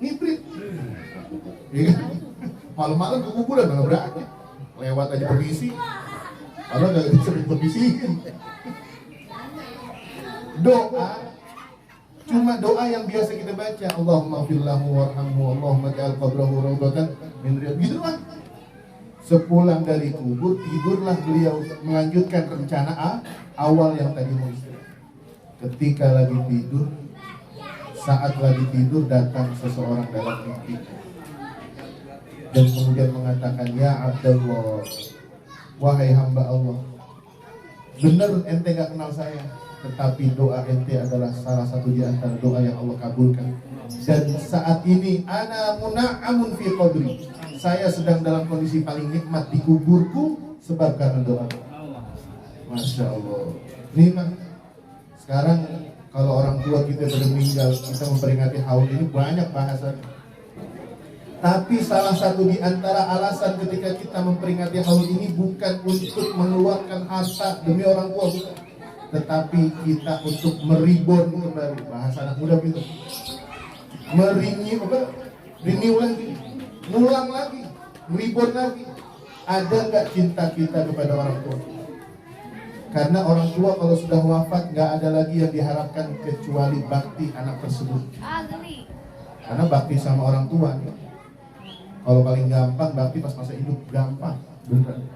ngiprit, ya kan? Malam-malam ke kuburan malah berani. Lewat aja permisi. Kalau nggak bisa dipermisiin. Doa cuma doa yang biasa kita baca, Allahumma fillahu warhamhu, Allahumma ja'al qabrahu rawdatan min riyadh. Gitu kan? Sepulang dari kubur, tidurlah beliau melanjutkan rencana awal yang tadi mau istirahat. Ketika lagi tidur, saat lagi tidur datang seseorang dalam mimpi dan kemudian mengatakan, ya Abdullah, wahai hamba Allah, benar ente gak kenal saya, tetapi doa ente adalah salah satu di antara doa yang Allah kabulkan. Dan saat ini ana muna'amun fi qabri, saya sedang dalam kondisi paling nikmat di kuburku sebab karena doa. Masya Allah. Nikmat. Sekarang kalau orang tua kita sudah meninggal, kita memperingati haul ini banyak bahasan. Tapi salah satu di antara alasan ketika kita memperingati haul ini bukan untuk mengeluarkan harta demi orang tua, bukan. Tetapi kita untuk meribon kembali, bahasa anak muda gitu, renew lagi, ngulang lagi, meribon lagi. Ada nggak cinta kita kepada orang tua? Karena orang tua kalau sudah wafat nggak ada lagi yang diharapkan kecuali bakti anak tersebut. Karena bakti sama orang tua nih, kalau paling gampang bakti pas masa hidup, gampang, beneran,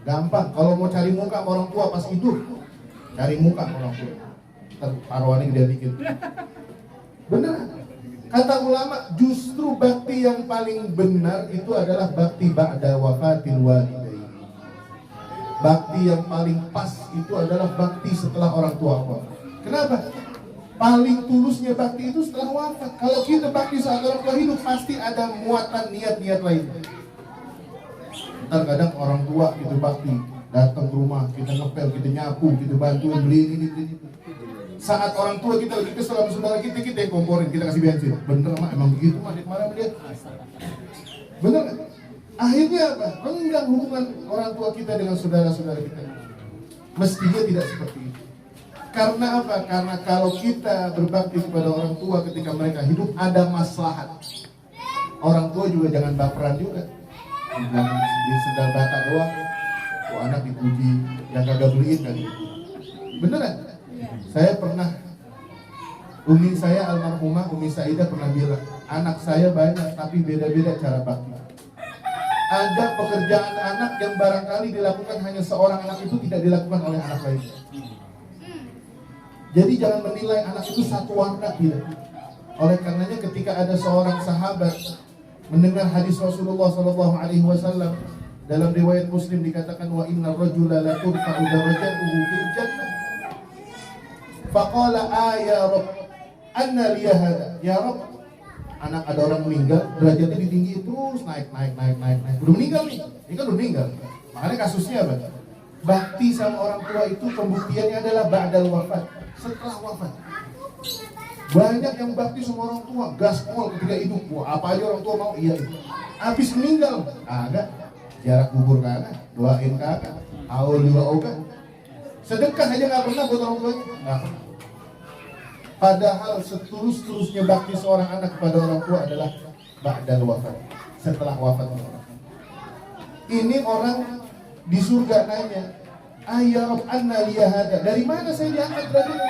gampang. Kalau mau cari muka sama orang tua pas hidup, cari muka orang tua, taruhannya gede dikit. Benar. Kata ulama, justru bakti yang paling benar itu adalah bakti ba'da wafatil walidain. Bakti yang paling pas itu adalah bakti setelah orang tua. Kenapa? Paling tulusnya bakti itu setelah wafat. Kalau kita bakti saat orang tua hidup, pasti ada muatan niat-niat lain. Ntar kadang orang tua kita bakti, datang ke rumah, kita ngepel, kita nyapu, kita bantuin beli ini, beli itu. Saat orang tua kita lagi kesel sama saudara kita yang komporin, kita kasih bensin. Bener mah, emang begitu mah, dia kemarin dia. Bener gak? Akhirnya apa? Renggang hubungan orang tua kita dengan saudara-saudara kita. Mestinya tidak seperti itu. Karena apa? Karena kalau kita berbakti kepada orang tua ketika mereka hidup, ada maslahat. Orang tua juga jangan baperan juga. Di sendal bata doang, tuh anak dipuji, yang kagak beliin kan. Beneran? Saya pernah, Umi saya almarhumah, Umi Saidah pernah bilang, anak saya banyak tapi beda-beda cara bakti. Ada pekerjaan anak yang barangkali dilakukan hanya seorang anak itu tidak dilakukan oleh anak lain. Jadi jangan menilai anak itu satu warna, tidak. Oleh karenanya ketika ada seorang sahabat mendengar hadis Rasulullah SAW dalam riwayat Muslim dikatakan wa inna rajula la turfa'u darajatuhu fil jannah. Faqala ya Rabb anna liya hada. Ya Rabb, anak ada orang meninggal, derajatnya ditinggi terus naik. Udah meninggal nih, ini kan udah meninggal. Makanya kasusnya apa? Bakti sama orang tua itu pembuktiannya adalah ba'dal wafat, setelah wafat. Banyak yang bakti sama orang tua, gaspol ketika hidup, wah apa aja orang tua mau, iya. Habis meninggal, ada jarak kubur kagak, doain kagak, aul juga ogah. Sedekah aja nggak pernah buat orang tuanya, nggak pernah. Padahal setulus-tulusnya bakti seorang anak kepada orang tua adalah ba'dal wafat, setelah wafat orang. Ini orang di surga nanya, ayya Rabb anna liya hada, dari mana saya diangkat derajatnya?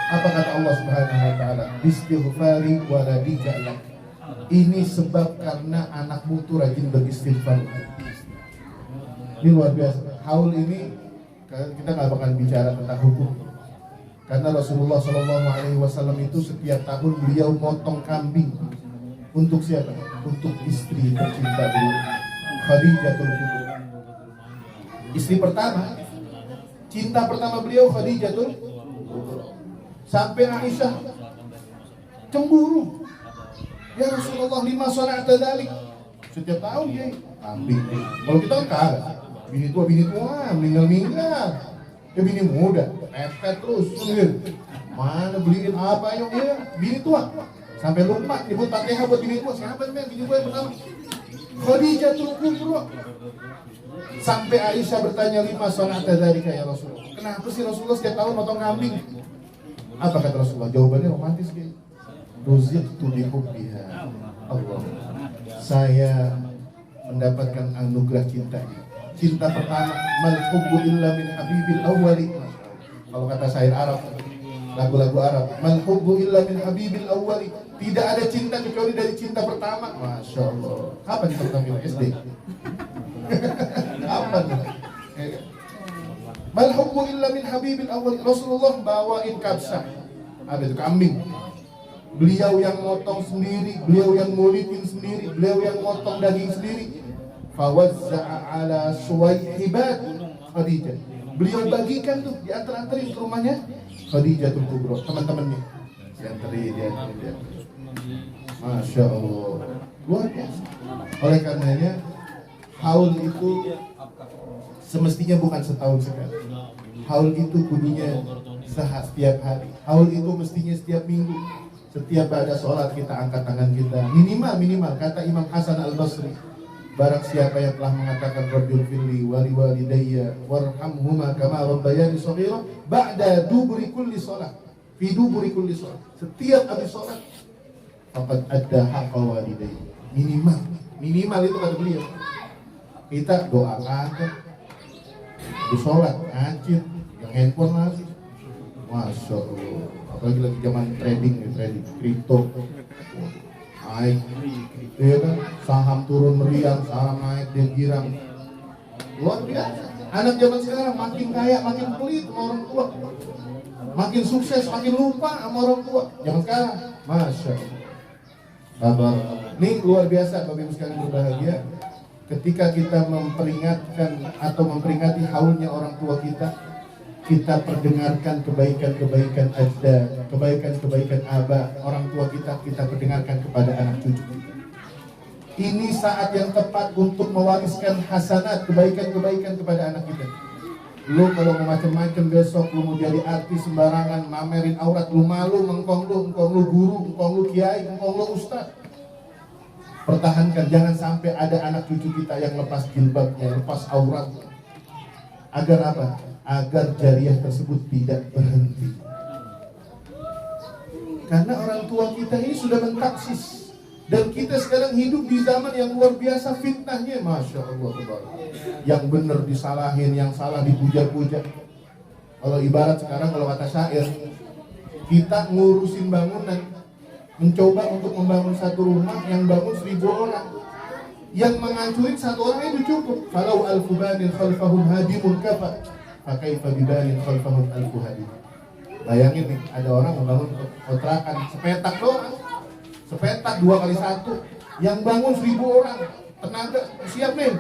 Apa kata Allah Subhanahu wa taala? Bistighfari waladika lak. Ini sebab karena anakmu tuh rajin beristighfar. Ini luar biasa. Haul ini kita nggak bakal bicara tentang hukum. Karena Rasulullah SAW itu setiap tahun beliau motong kambing. Untuk siapa? Untuk istri tercinta beliau, Khadijatul Kubra. Istri pertama, cinta pertama beliau Khadijatul Kubra. Sampai Aisyah cemburu. Ya Rasulullah, lima sona'ata dzalik. Setiap tahun dia kambing. Kalau kita kan kagak. Bini tua meninggal. Ya bini muda, pepet terus. Mana beliin apa yang dia? Bini tua. Sampai lupa nyebut Fatihah buat bini tua. Siapa namanya bini tua yang pertama? Khadijatul Kubra. Sampai Aisyah bertanya, lima sona'ata dzalika ya Rasulullah. Kenapa sih Rasulullah setiap tahun potong kambing? Apa kata Rasulullah? Jawabannya romantis gitu. Ruziqtu bihubbiha. Allah. Saya mendapatkan anugerah cinta. Cinta pertama, mal hubbu illa min habibil awwali. Kalau kata syair Arab, lagu-lagu Arab, mal hubbu illa min habibil awwali. Tidak ada cinta kecuali dari cinta pertama. Masya Allah. Kapan cinta pertama? SD. Kapan? Mal hubbu illa min habibil awwal. Rasulullah bawain kabsah. Ada itu kambing. Beliau yang motong sendiri, beliau yang ngulitin sendiri, beliau yang motong daging sendiri. Fawazza'a ala suwaihibat Khadijah. Beliau bagikan tuh, diantar-antarin ke rumahnya Khadijatul Kubra, teman-temannya. Diantarin. Masya Allah. Luar biasa. Oleh karenanya haul itu semestinya bukan setahun sekali. Haul itu kudunya setiap hari. Haul itu mestinya setiap minggu. Setiap ada sholat kita angkat tangan kita. Minimal kata Imam Hasan Al-Basri, barang siapa yang telah mengatakan Rabbil firli wali walidayya warhamhuma kama rabbayani shaghira ba'da duburi kulli sholat. Fi duburi kulli sholat. Setiap habis sholat faqad adda haqqa walidayya. Minimal itu kata beliau. Kita doakan di sholat, ngancir, yang handphone lagi. Masya Allah. Apalagi lagi zaman trading, kripto naik, ya kan? Saham turun meriang, saham naik dia girang. Luar biasa. Anak zaman sekarang makin kaya, makin pelit sama orang tua, makin sukses, makin lupa sama orang tua. Zaman sekarang, Masya Allah. Kabar. Ini luar biasa, Bapak Ibu sekalian berbahagia. Ketika kita memperingatkan atau memperingati haulnya orang tua kita, kita perdengarkan kebaikan-kebaikan ajda, kebaikan-kebaikan aba, orang tua kita perdengarkan kepada anak cucu kita. Ini saat yang tepat untuk mewariskan hasanat, kebaikan-kebaikan kepada anak kita. Lu kalau mau macam-macam besok, lu mau jadi artis sembarangan, mamerin aurat, lu malu, engkong lu guru, engkong lu kiai, engkong lu ustaz. Pertahankan, jangan sampai ada anak cucu kita yang lepas jilbabnya, lepas auratnya. Agar apa? Agar jariah tersebut tidak berhenti. Karena orang tua kita ini sudah mentaksis. Dan kita sekarang hidup di zaman yang luar biasa fitnahnya. Masya Allah. Yang benar disalahin, yang salah dipuja-puja. Kalau ibarat sekarang, kalau kata syair, kita ngurusin bangunan, mencoba untuk membangun satu rumah yang bangun 1000 orang. Yang menghancurin satu orang itu cukup. Falau alfu banin khalfahum hadimun kafa, fakaifa bibanin khalfahum alfu hadim. Bayangin nih, ada orang membangun kontrakan sepetak doang, sepetak 2x1, yang bangun 1000 orang. Tenaga siap nih,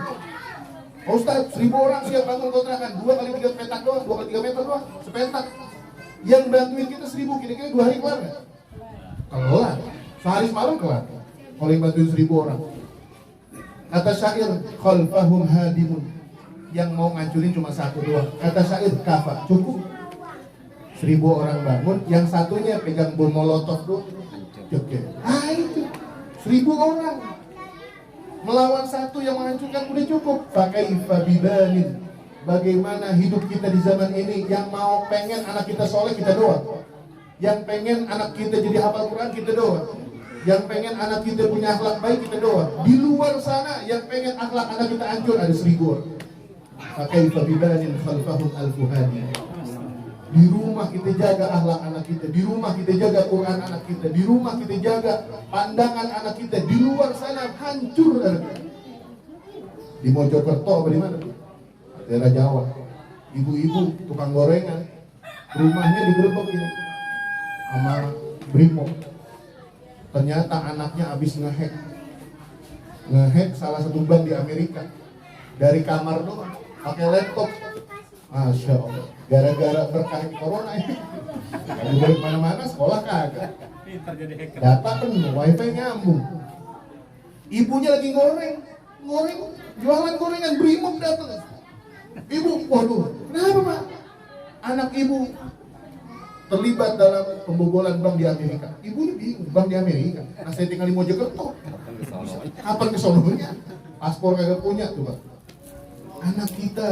Ustaz, 1000 orang siap bangun kontrakan, 2x3 petak doang, 2x3 meter doang, sepetak. Yang bantuin kita 1000, kira-kira 2 hari kelar nggak? Kelar, sehari semalam kelar. Kalau yang bantuin 1000 orang. Kata syair, khalfahum hadimun, yang mau ngancurin cuma satu doang. Kata syair, kafa, cukup. 1000 orang bangun, yang satunya pegang bom molotov doang. Oke. Itu 1000 orang melawan satu yang menghancurkan udah cukup. Fakaifa bibanin, bagaimana hidup kita di zaman ini, yang mau pengen anak kita soleh kita doang, yang pengen anak kita jadi hafal Quran kita doang, yang pengen anak kita punya akhlak baik kita doang. Di luar sana yang pengen akhlak anak kita hancur ada 1000 orang. Fakaifa bibanin khalfahum alfu hadi. Di rumah kita jaga akhlak anak kita, di rumah kita jaga Quran anak kita, di rumah kita jaga pandangan anak kita. Di luar sana hancur anak kita. Di Mojokerto apa di mana? Daerah Jawa. Ibu-ibu tukang gorengan, rumahnya digerebek ini sama Brimob. Ternyata anaknya habis ngehack salah satu bank di Amerika. Dari kamar doang, pakai laptop. Masya Allah. Gara-gara berkah corona ini, kalau boleh kemana-mana, sekolah kagak. Data penuh, wifi nyambung. Ibunya lagi goreng, jualan gorengan, Brimob datang. Ibu, waduh, kenapa Pak? Anak ibu terlibat dalam pembobolan bank di Amerika. Ibunya bingung, bank di Amerika. Nah, saya tinggal di Mojokerto. Kapan kesononya? Paspor kagak punya tuh Pak. Anak kita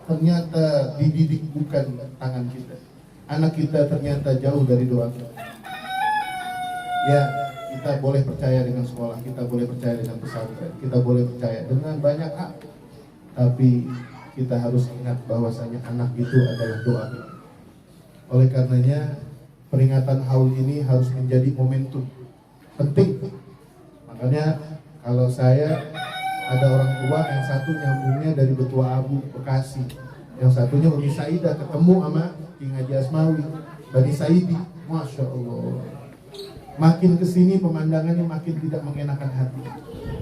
ternyata dididik bukan tangan kita. Anak kita ternyata jauh dari doa kita. Ya, kita boleh percaya dengan sekolah, kita boleh percaya dengan pesantren, kita boleh percaya dengan banyak hal. Tapi kita harus ingat bahwasanya anak itu adalah doa kita. Oleh karenanya, peringatan haul ini harus menjadi momentum penting. Makanya kalau saya ada orang tua yang satu nyambungnya dari Betua Abu, Bekasi, yang satunya Umi Saidah, ketemu sama King Haji Asmawi, Bani Saidi. Masya Allah, makin kesini pemandangannya makin tidak mengenakan hati.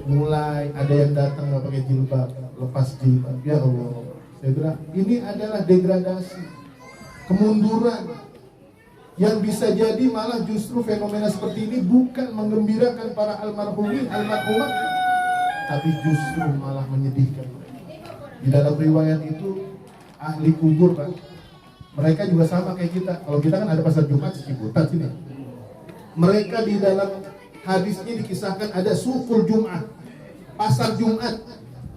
Mulai ada yang datang nggak pakai jilbab, lepas jilbab. Ya Allah, saya bilang ini adalah degradasi, kemunduran, yang bisa jadi malah justru fenomena seperti ini bukan menggembirakan para almarhumin, almarhumat, tapi justru malah menyedihkan. Di dalam riwayat itu ahli kubur Pak, mereka juga sama kayak kita. Kalau kita kan ada pasar Jumat Ciputat sini. Mereka di dalam hadisnya dikisahkan ada sukul Jumat, pasar Jumat.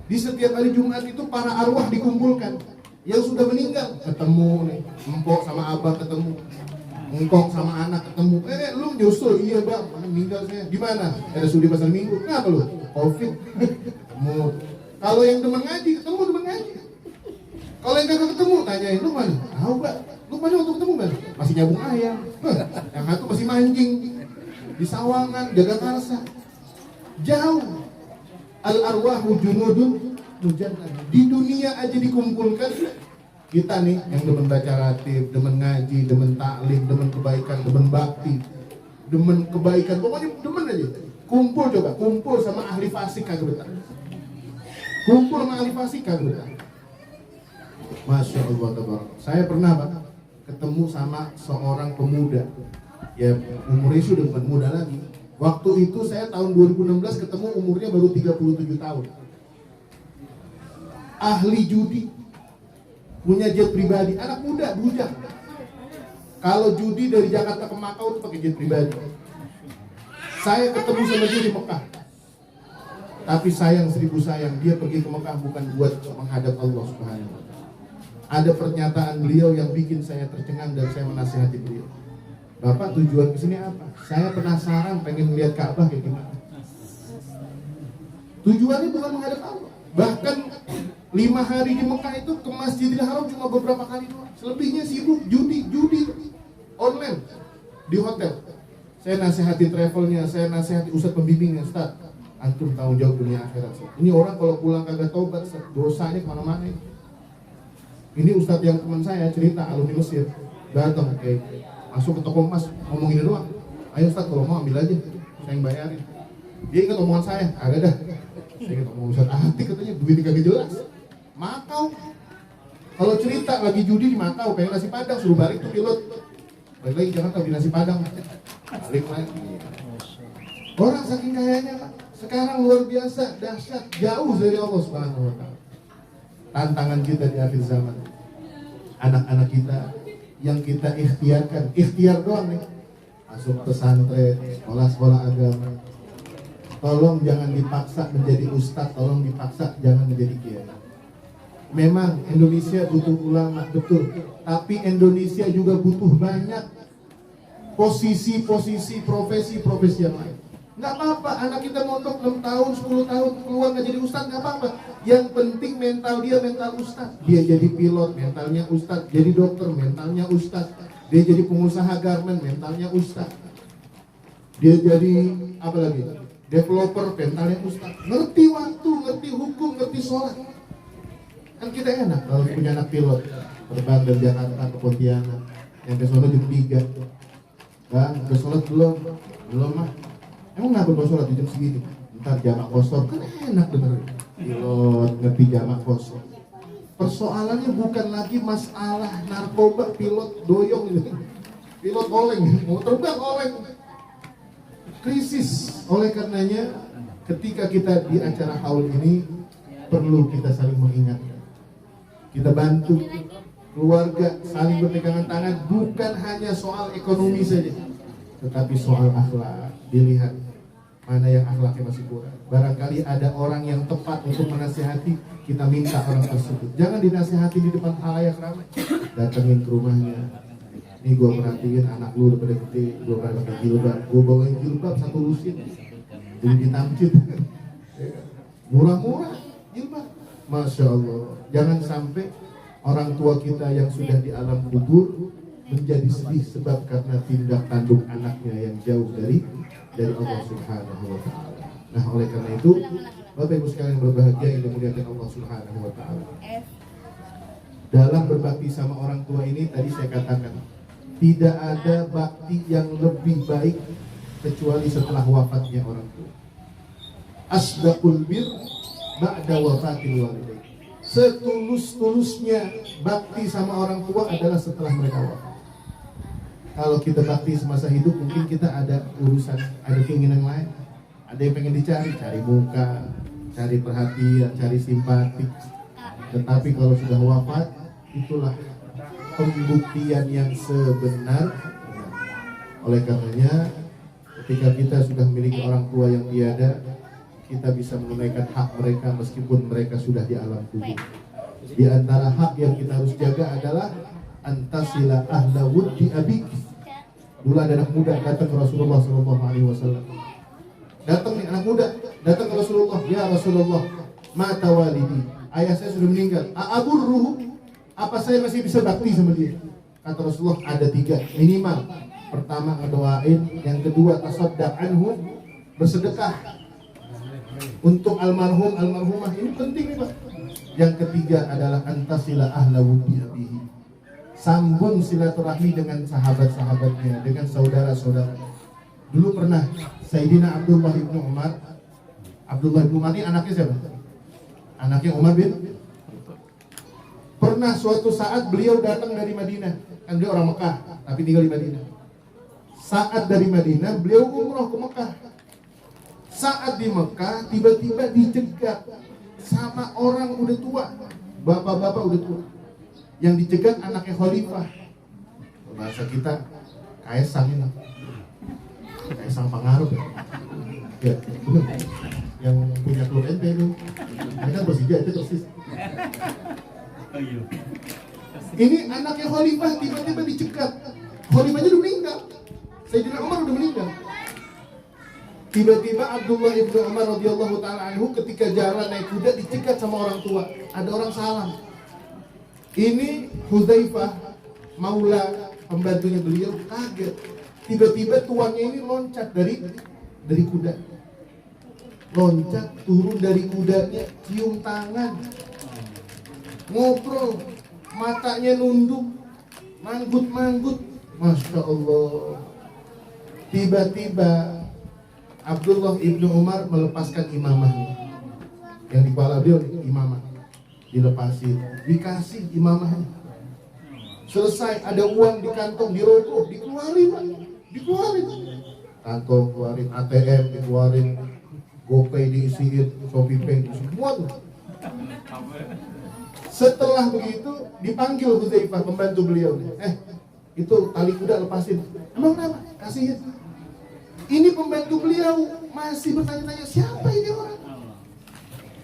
Di setiap hari Jumat itu para arwah dikumpulkan. Yang sudah meninggal ketemu nih, empok sama abang ketemu, engkong sama anak ketemu. Lu nyusul? Iya bang, meninggal saya. Di mana? Ada sudi pasar Minggu. Kenapa lu? Covid. Ketemu. Kalau yang demen ngaji ketemu demen ngaji. Kalau yang kagak ketemu tanyain lu mana? Tahu Pak. Lu mana waktu ketemu Bang? Masih nyabung ayam. Yang satu masih mancing di sawangan jaga karsa. Jauh. Al arwahu junudun mujannah. Di dunia aja dikumpulkan. Kita nih yang demen baca ratib, demen ngaji, demen taklim, demen kebaikan, demen bakti, demen kebaikan, pokoknya demen aja. Kumpul coba, kumpul sama ahli fasik kagak betah. Kumpul sama ahli fasik kagak betah. Masya Allah, tabarak. Saya pernah Pak ketemu sama seorang pemuda. Ya umurnya sudah bukan muda lagi. Waktu itu saya tahun 2016 ketemu umurnya baru 37 tahun. Ahli judi, punya jet pribadi, anak muda, bujang. Kalau judi dari Jakarta ke Makau itu pakai jet pribadi. Saya ketemu sama dia di Mekah. Tapi sayang, seribu sayang, dia pergi ke Mekah bukan buat menghadap Allah Subhanahu wa Ta'ala. Ada pernyataan beliau yang bikin saya tercengang dan saya menasihati beliau. Bapak, tujuan kesini apa? Saya penasaran, pengen melihat Ka'bah kayak gimana. Tujuannya bukan menghadap Allah. Bahkan 5 hari di Mekah itu ke Masjidil Haram cuma beberapa kali doang. Selebihnya sibuk judi online di hotel. Saya nasihati travelnya, saya nasihati ustadz pembimbingnya, Ustaz, antum tanggung jawab dunia akhirat. Ini orang kalau pulang kagak taubat, dosanya kemana-mana. Ini ustadz yang teman saya cerita, alumni Mesir, datang masuk ke toko emas, ngomong ini doang. Ayo Ustaz, kalau mau ambil aja, saya yang bayarin. Dia ingat omongan saya, agak dah. Saya ingat omongan Ustaz Atik, katanya duit kagak jelas. Makau. Kalau cerita lagi judi di Makau, pengen nasi padang, suruh balik tuh pilot. Balik lagi Jakarta beli nasi padang. Balik lagi. Orang saking kayanya Pak, sekarang luar biasa, dahsyat, jauh dari Allah Subhanahu wa Ta'ala. Tantangan kita di akhir zaman, anak-anak kita yang kita ikhtiar doang nih, masuk pesantren, sekolah-sekolah agama. Tolong jangan dipaksa menjadi ustadz, tolong dipaksa jangan menjadi kiai. Memang Indonesia butuh ulama, betul, tapi Indonesia juga butuh banyak posisi-posisi, profesi-profesi yang lain. Nggak apa-apa, anak kita mondok 6 tahun, 10 tahun, keluar nggak jadi ustadz, nggak apa-apa. Yang penting mental dia mental ustadz. Dia jadi pilot, mentalnya ustadz. Jadi dokter, mentalnya ustadz. Dia jadi pengusaha garment, mentalnya ustadz. Dia jadi apa lagi? Developer, mentalnya ustadz. Ngerti waktu, ngerti hukum, ngerti sholat. Kan kita enak kalau punya anak pilot, terbang dari Jakarta ke Pontianak, yang ke Solo jam 3. Bang, udah sholat belum? Belum mah. Emang nggak berdoa sholat di jam segini? Ntar jamak kosong, kan enak bener. Pilot ngerti jamak kosong. Persoalannya bukan lagi masalah narkoba, pilot doyong ini. Pilot oleng, mau terbang oleng. Krisis. Oleh karenanya, ketika kita di acara haul ini, perlu kita saling mengingatkan. Kita bantu keluarga, saling berpegangan tangan, bukan hanya soal ekonomi saja, tetapi soal akhlak. Dilihat mana yang akhlaknya masih kurang. Barangkali ada orang yang tepat untuk menasihati, kita minta orang tersebut. Jangan dinasihati di depan halayak ramai. Datengin ke rumahnya. Ini gue merhatiin anak lu udah pada gede, gue pernah pakai jilbab, gue bawain jilbab satu lusin, jadi ditamcit. Murah-murah jilbab, masya Allah. Jangan sampai orang tua kita yang sudah di alam kubur menjadi sedih sebab karena tindak tanduk anaknya yang jauh dari Allah Subhanahu wa Ta'ala. Nah, oleh karena itu, Bapak Ibu sekalian berbahagia yang dimuliakan Allah Subhanahu wa Ta'ala. Dalam berbakti sama orang tua ini tadi saya katakan, tidak ada bakti yang lebih baik kecuali setelah wafatnya orang tua. Asdaqul bir ba'da wafatil walidain. Setulus-tulusnya bakti sama orang tua adalah setelah mereka wafat. Kalau kita bakti semasa hidup, mungkin kita ada urusan, ada keinginan lain. Ada yang pengen dicari, cari muka, cari perhatian, cari simpati. Tetapi kalau sudah wafat, itulah pembuktian yang sebenar. Oleh karenanya, ketika kita sudah memiliki orang tua yang tiada, kita bisa menunaikan hak mereka meskipun mereka sudah di alam kubur. Di antara hak yang kita harus jaga adalah antasila ahla wuddi abik. Dulu ada anak muda datang ke Rasulullah SAW. Datang nih anak muda, datang ke Rasulullah, ya Rasulullah, mata walidi, ayah saya sudah meninggal. A'aburruhu, apa saya masih bisa bakti sama dia? Kata Rasulullah, ada 3 minimal. Pertama ngedoain, yang kedua tasaddaq anhu, bersedekah untuk almarhum almarhumah. Ini penting nih Pak. Yang ketiga adalah antasila ahla wuddi abihi, sambung silaturahmi dengan sahabat-sahabatnya, dengan saudara-saudara. Dulu pernah Sayyidina Abdullah bin Umar. Abdullah bin Umar ini anaknya siapa? Anaknya Umar bin. Pernah suatu saat beliau datang dari Madinah, kan beliau orang Mekah, tapi tinggal di Madinah. Saat dari Madinah, beliau umroh ke Mekah. Saat di Mekah, tiba-tiba dicegat sama orang udah tua, bapak-bapak udah tua. Yang dicegat anaknya khalifah. Bahasa kita, Kaisang ini. Kaisang pengaruh ya. Ya, benar. Yang punya klub NT itu. Mereka Persija itu persis. Ini anaknya khalifah tiba-tiba dicegat. Khalifahnya udah meninggal. Sayyidina Umar udah meninggal. Tiba-tiba Abdullah ibnu Umar radhiyallahu taala anhu ketika jalan naik kuda dicegat sama orang tua. Ada orang salam. Ini Hudzaifah, maula pembantunya beliau, kaget. Tiba-tiba tuannya ini loncat dari kuda. Loncat turun dari kudanya, cium tangan, ngobrol, matanya nunduk, manggut-manggut. Masya Allah. Tiba-tiba Abdullah ibnu Umar melepaskan imamahnya. Yang di kepala beliau imamah. Dilepasin, dikasih imamahnya. Selesai, ada uang di kantong, dirogoh, dikeluarin. Kantong keluarin, ATM dikeluarin, GoPay diisiin, ShopeePay diisiin, semua tuh. Setelah begitu, dipanggil Hudzaifah, pembantu beliau. Itu tali kuda lepasin. Emang kenapa? Kasihin. Ini pembantu beliau masih bertanya-tanya, siapa ini orang?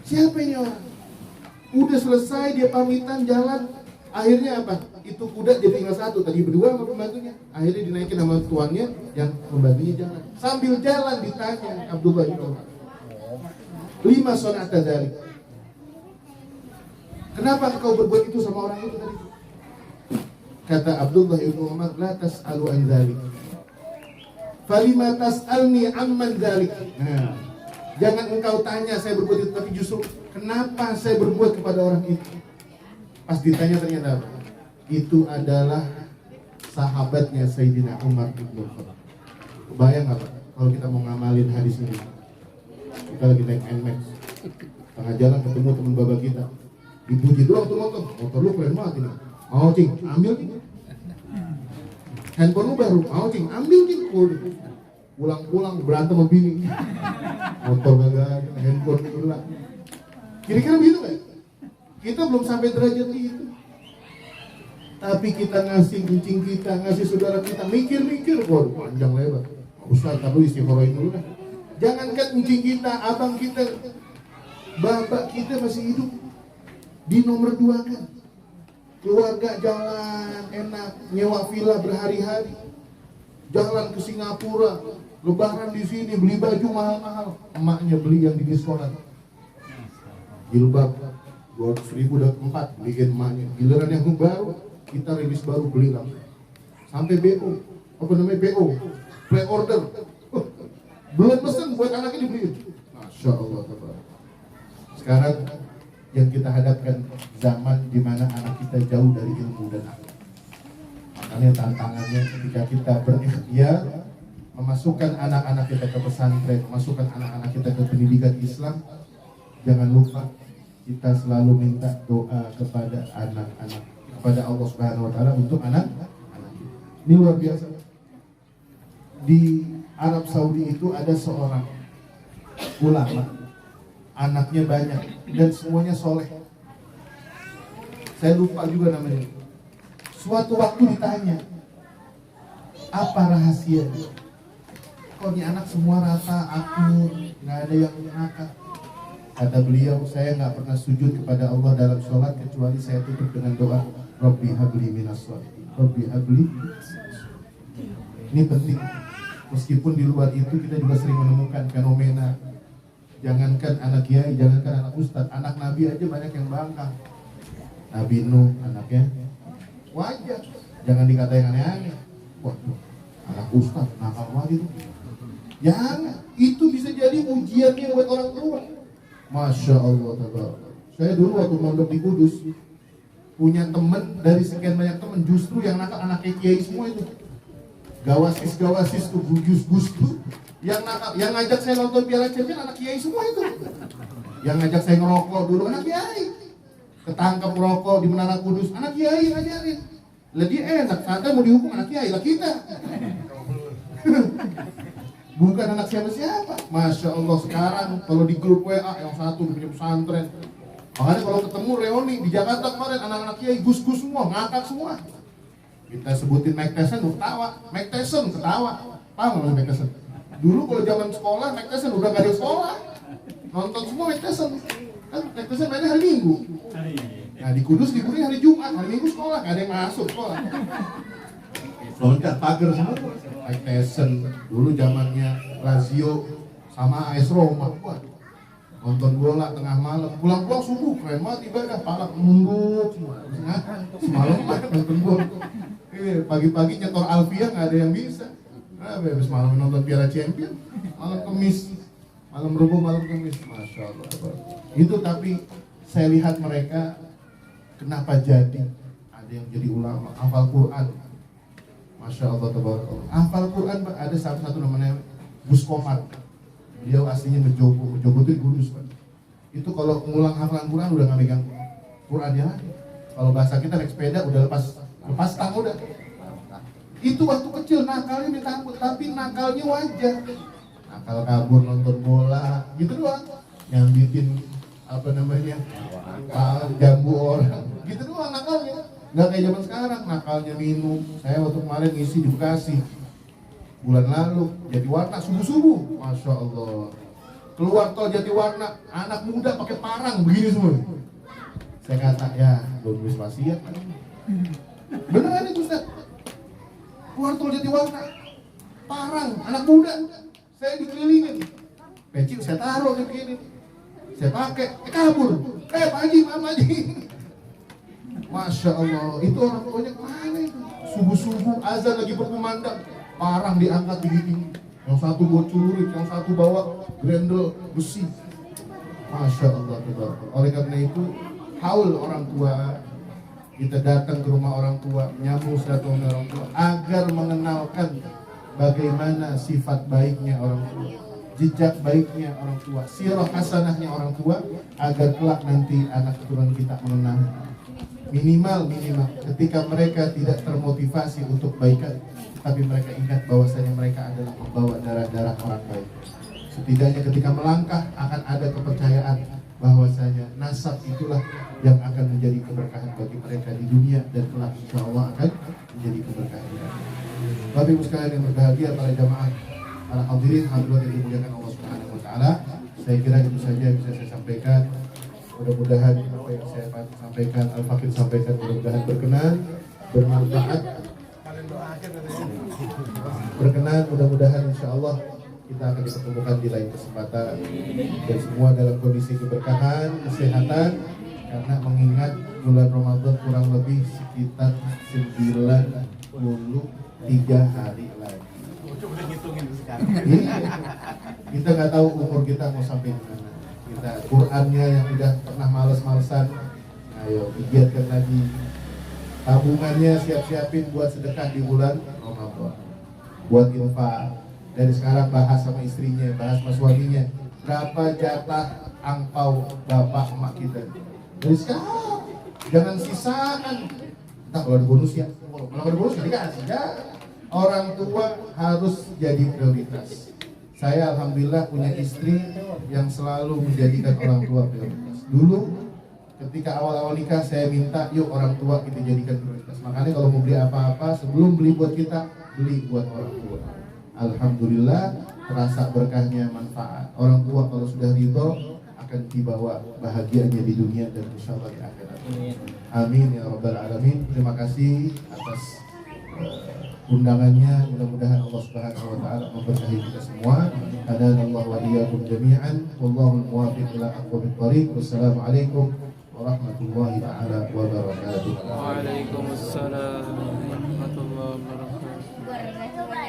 Siapa ini orang? Udah selesai, dia pamitan jalan. Akhirnya apa? Itu kuda dia tinggal satu, tadi berdua sama pembantunya. Akhirnya dinaikin sama tuannya, yang pembantunya jalan. Sambil jalan ditanya Abdullah ibn Umar, lima sonata dzalik. Kenapa engkau berbuat itu sama orang itu tadi? Kata Abdullah ibn Umar, la tas'alu an dzalik. Falima tas'alni amman dzalik. Nah, jangan engkau tanya saya berbuat itu, tapi justru kenapa saya berbuat kepada orang itu. Pas ditanya ternyata apa? Itu adalah sahabatnya Sayyidina Umar bin Khattab. Kebayang nggak Pak? Kalau kita mau ngamalin hadis ini, kita lagi naik NMAX, tengah jalan ketemu teman bapak kita, dipuji doang tuh motor lu keren banget ini. Mau cing, ambil cing. Handphone lu baru, mau cing, ambil cing. Pulang-pulang berantem sama bini. Motor kagak, handphone hilang. Kira-kira begitu nggak? Kita belum sampai derajat itu. Tapi kita ngasih kucing kita, ngasih saudara kita, mikir-mikir, waduh panjang lebar. Ustaz, tapi istighfarain dulu dah. Jangankan kucing kita, abang kita, bapak kita masih hidup. Di nomor 2 kan. Keluarga jalan enak, nyewa villa berhari-hari. Jalan ke Singapura, lebaran di sini, beli baju mahal-mahal. Emaknya beli yang di diskonan. Jilbab 200.000 dapat 4, beliin emaknya. Giliran yang baru, kita rilis baru beli langsung. Sampai BO, apa namanya BO, pre-order. Belum pesen buat anaknya dibeliin. Masya Allah. Sekarang yang kita hadapkan zaman di mana anak kita jauh dari ilmu dan akal. Makanya tantangannya ketika kita berikhtiar memasukkan anak-anak kita ke pesantren, memasukkan anak-anak kita ke pendidikan Islam, jangan lupa kita selalu minta doa kepada anak-anak, kepada Allah Subhanahu wa taala untuk anak-anak. Ini luar biasa. Di Arab Saudi itu ada seorang ulama, anaknya banyak dan semuanya soleh. Saya lupa juga namanya. Suatu waktu ditanya, apa rahasianya? Kok ini anak semua rata, akur, nggak ada yang nakal. Kata beliau, saya nggak pernah sujud kepada Allah dalam sholat kecuali saya tutup dengan doa, Rabbi habli minas sholihin. Rabbi habli. Ini penting. Meskipun di luar itu kita juga sering menemukan fenomena. Jangankan anak kiai, jangankan anak ustadz, anak nabi aja banyak yang bangkang. Nabi Nuh anaknya wajar, jangan dikata yang aneh-aneh. Waduh, anak ustadz nakal banget itu. Jangan, itu bisa jadi ujiannya buat orang tua. Masya Allah, saya dulu waktu mondok di Kudus punya teman, dari sekian banyak teman justru yang nakal anak kiai semua itu. Gawasis tuh, gus tuh, yang nakal, yang ngajak saya nonton Piala Champions anak kiai semua itu. Yang ngajak saya ngerokok dulu anak kiai. ketangkep rokok di Menara Kudus, anak kiai ngajarin. Lah dia enak, santai mau dihukum anak kiai lah kita. Bukan anak siapa-siapa. Masya Allah sekarang kalau di grup WA yang satu punya pesantren. Makanya kalau ketemu reuni di Jakarta kemarin anak-anak kiai gus-gus semua, ngakak semua. Kita sebutin Mike Tyson ketawa, Mike Tyson ketawa. Paham nggak Mike Tyson? Dulu kalau zaman sekolah Mike Tyson udah nggak ada sekolah, nonton semua Mike Tyson. Kan Mike Tyson mainnya hari Minggu. Nah di Kudus liburnya hari Jumat, hari Minggu sekolah, nggak ada yang masuk sekolah. Loncat pagar semua. Mike Tyson dulu zamannya Lazio sama AS Roma. Waduh. Nonton bola tengah malam, pulang-pulang subuh, keren banget ibadah, pala nunduk semua. Semalam nonton bola. Pagi-pagi nyetor Alfia nggak ada yang bisa. Nah, habis malam nonton Piala Champion, malam Kemis, malam Rebo, malam Kemis, Masya Allah. Itu tapi saya lihat mereka kenapa jadi ada yang jadi ulama, hafal Quran. Masya Allah, tabarakallah. Hafal Quran ada satu namanya Gus Komar. Dia aslinya Mejobo itu di Kudus Pak. Itu kalau ngulang hafalan Quran udah nggak megang Qurannya lagi. Kalau bahasa kita naik sepeda udah lepas tang udah. Itu waktu kecil nakalnya minta ampun, tapi nakalnya wajar. Nakal kabur nonton bola, gitu doang. Yang bikin apa namanya jambu orang, gitu doang nakalnya. Nggak kayak zaman sekarang, nakalnya minum. Saya waktu kemarin ngisi di Bekasi bulan lalu, Jatiwarna subuh-subuh, Masya Allah. Keluar tol Jatiwarna, anak muda pakai parang begini semua. Saya kata, ya belum bisa wasiat kan. Beneran itu Ustaz. Keluar tol Jatiwarna, parang, anak muda. Saya dikelilingin. Peci saya taruh kayak begini. Saya pakai, kabur. Pak Haji, maaf Haji. Masya Allah, itu orang tuanya kemana itu? Subuh-subuh, azan lagi berkumandang. Parang diangkat tinggi-tinggi, yang satu bawa celurit, yang satu bawa grendel besi. Masya Allah. Oleh karena itu, haul orang tua, kita datang ke rumah orang tua, nyambung silaturahmi orang tua, agar mengenalkan bagaimana sifat baiknya orang tua, jejak baiknya orang tua, sirah hasanahnya orang tua, agar kelak nanti anak keturunan kita mengenal. Minimal ketika mereka tidak termotivasi untuk kebaikan, tapi mereka ingat bahwasanya mereka adalah membawa darah-darah orang baik. Setidaknya ketika melangkah akan ada kepercayaan bahwasanya nasab itulah yang akan menjadi keberkahan bagi mereka di dunia dan kelak insya Allah akan menjadi keberkahan. Bapak Ibu sekalian yang berbahagia, para jamaah, para hadirin hadirat yang dimuliakan Allah Subhanahu wa taala, saya kira itu saja yang bisa saya sampaikan. Mudah-mudahan apa yang saya sampaikan, Al-Fakir sampaikan, mudah-mudahan berkenan, bermanfaat. Mudah-mudahan insya Allah kita akan dipertemukan di lain kesempatan dan semua dalam kondisi keberkahan, kesehatan, karena mengingat bulan Ramadan kurang lebih sekitar 93 hari lagi. Kita nggak tahu umur kita mau sampai di mana. Kita Qurannya yang udah pernah males-malesan, ayo digiatkan lagi. Tabungannya siap-siapin buat sedekah di bulan Ramadan, buat infak. Dari sekarang bahas sama istrinya, bahas sama suaminya, berapa jatah angpau bapak emak kita. Dari sekarang jangan sisakan. Entah kalau ada bonus ya, kalau ada bonus ya dikasih ya. Orang tua harus jadi prioritas. Saya alhamdulillah punya istri yang selalu menjadikan orang tua prioritas. Dulu ketika awal-awal nikah saya minta yuk orang tua kita jadikan prioritas. Makanya kalau mau beli apa-apa sebelum beli buat kita, beli buat orang tua. Alhamdulillah terasa berkahnya, manfaat. Orang tua kalau sudah ridho akan dibawa bahagianya di dunia dan insya Allah di akhirat. Amin ya rabbal alamin. Terima kasih atas undangannya. Mudah-mudahan Allah Subhanahu wa taala memberkahi kita semua. Hadanallahu wa iyyakum jami'an. Wallahu muwaffiq ila aqwamit thoriq. Wassalamualaikum warahmatullahi taala wabarakatuh. Waalaikumsalam warahmatullahi wabarakatuh.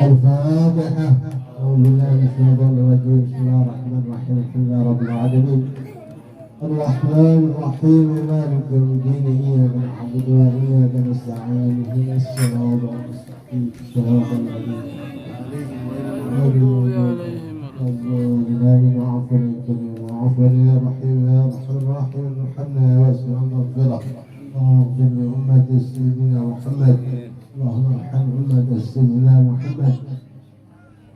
الفاتحة. أعوذ بالله من الشيطان الرجيم. بسم الله الرحمن الرحيم. الحمد لله رب العالمين. الرحمن الرحيم مالك يوم الدين. إياك نعبد وإياك نستعين. اهدنا الصراط المستقيم صراط الذين أنعمت عليهم غير المغضوب عليهم ولا الضالين. عفوا يا رحيم يا أرحم الراحمين ارحمنا يا واسع المغفرة. اللهم اغفر لأمة سيدنا محمد. اللهم ارحم أمة سيدنا محمد.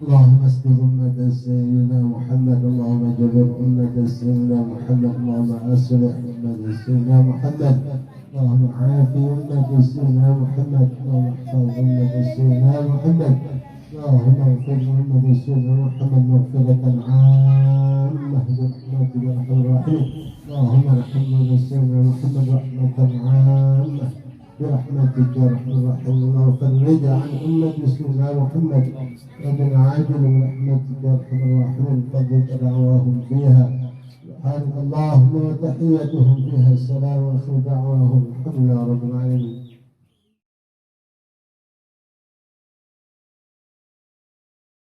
اللهم استر أمة سيدنا محمد. اللهم جبر أمة سيدنا محمد. اللهم أصلح أمة سيدنا محمد. اللهم عافي أمة سيدنا محمد. اللهم احفظ أمة سيدنا محمد. اللهم اغفر لأمة سيدنا محمد مغفرة عامة برحمتك يا أرحم الراحمين. اللهم ارحم أمة سيدنا محمد رحمة عامة برحمتك يا أرحم الراحمين. اللهم فرج عن أمة سيدنا محمد ومن عاجل برحمتك يا أرحم الراحمين. فضل دعواهم فيها سبحانك اللهم وتحيتهم فيها السلام وآخر دعواهم الحمد لله رب العالمين.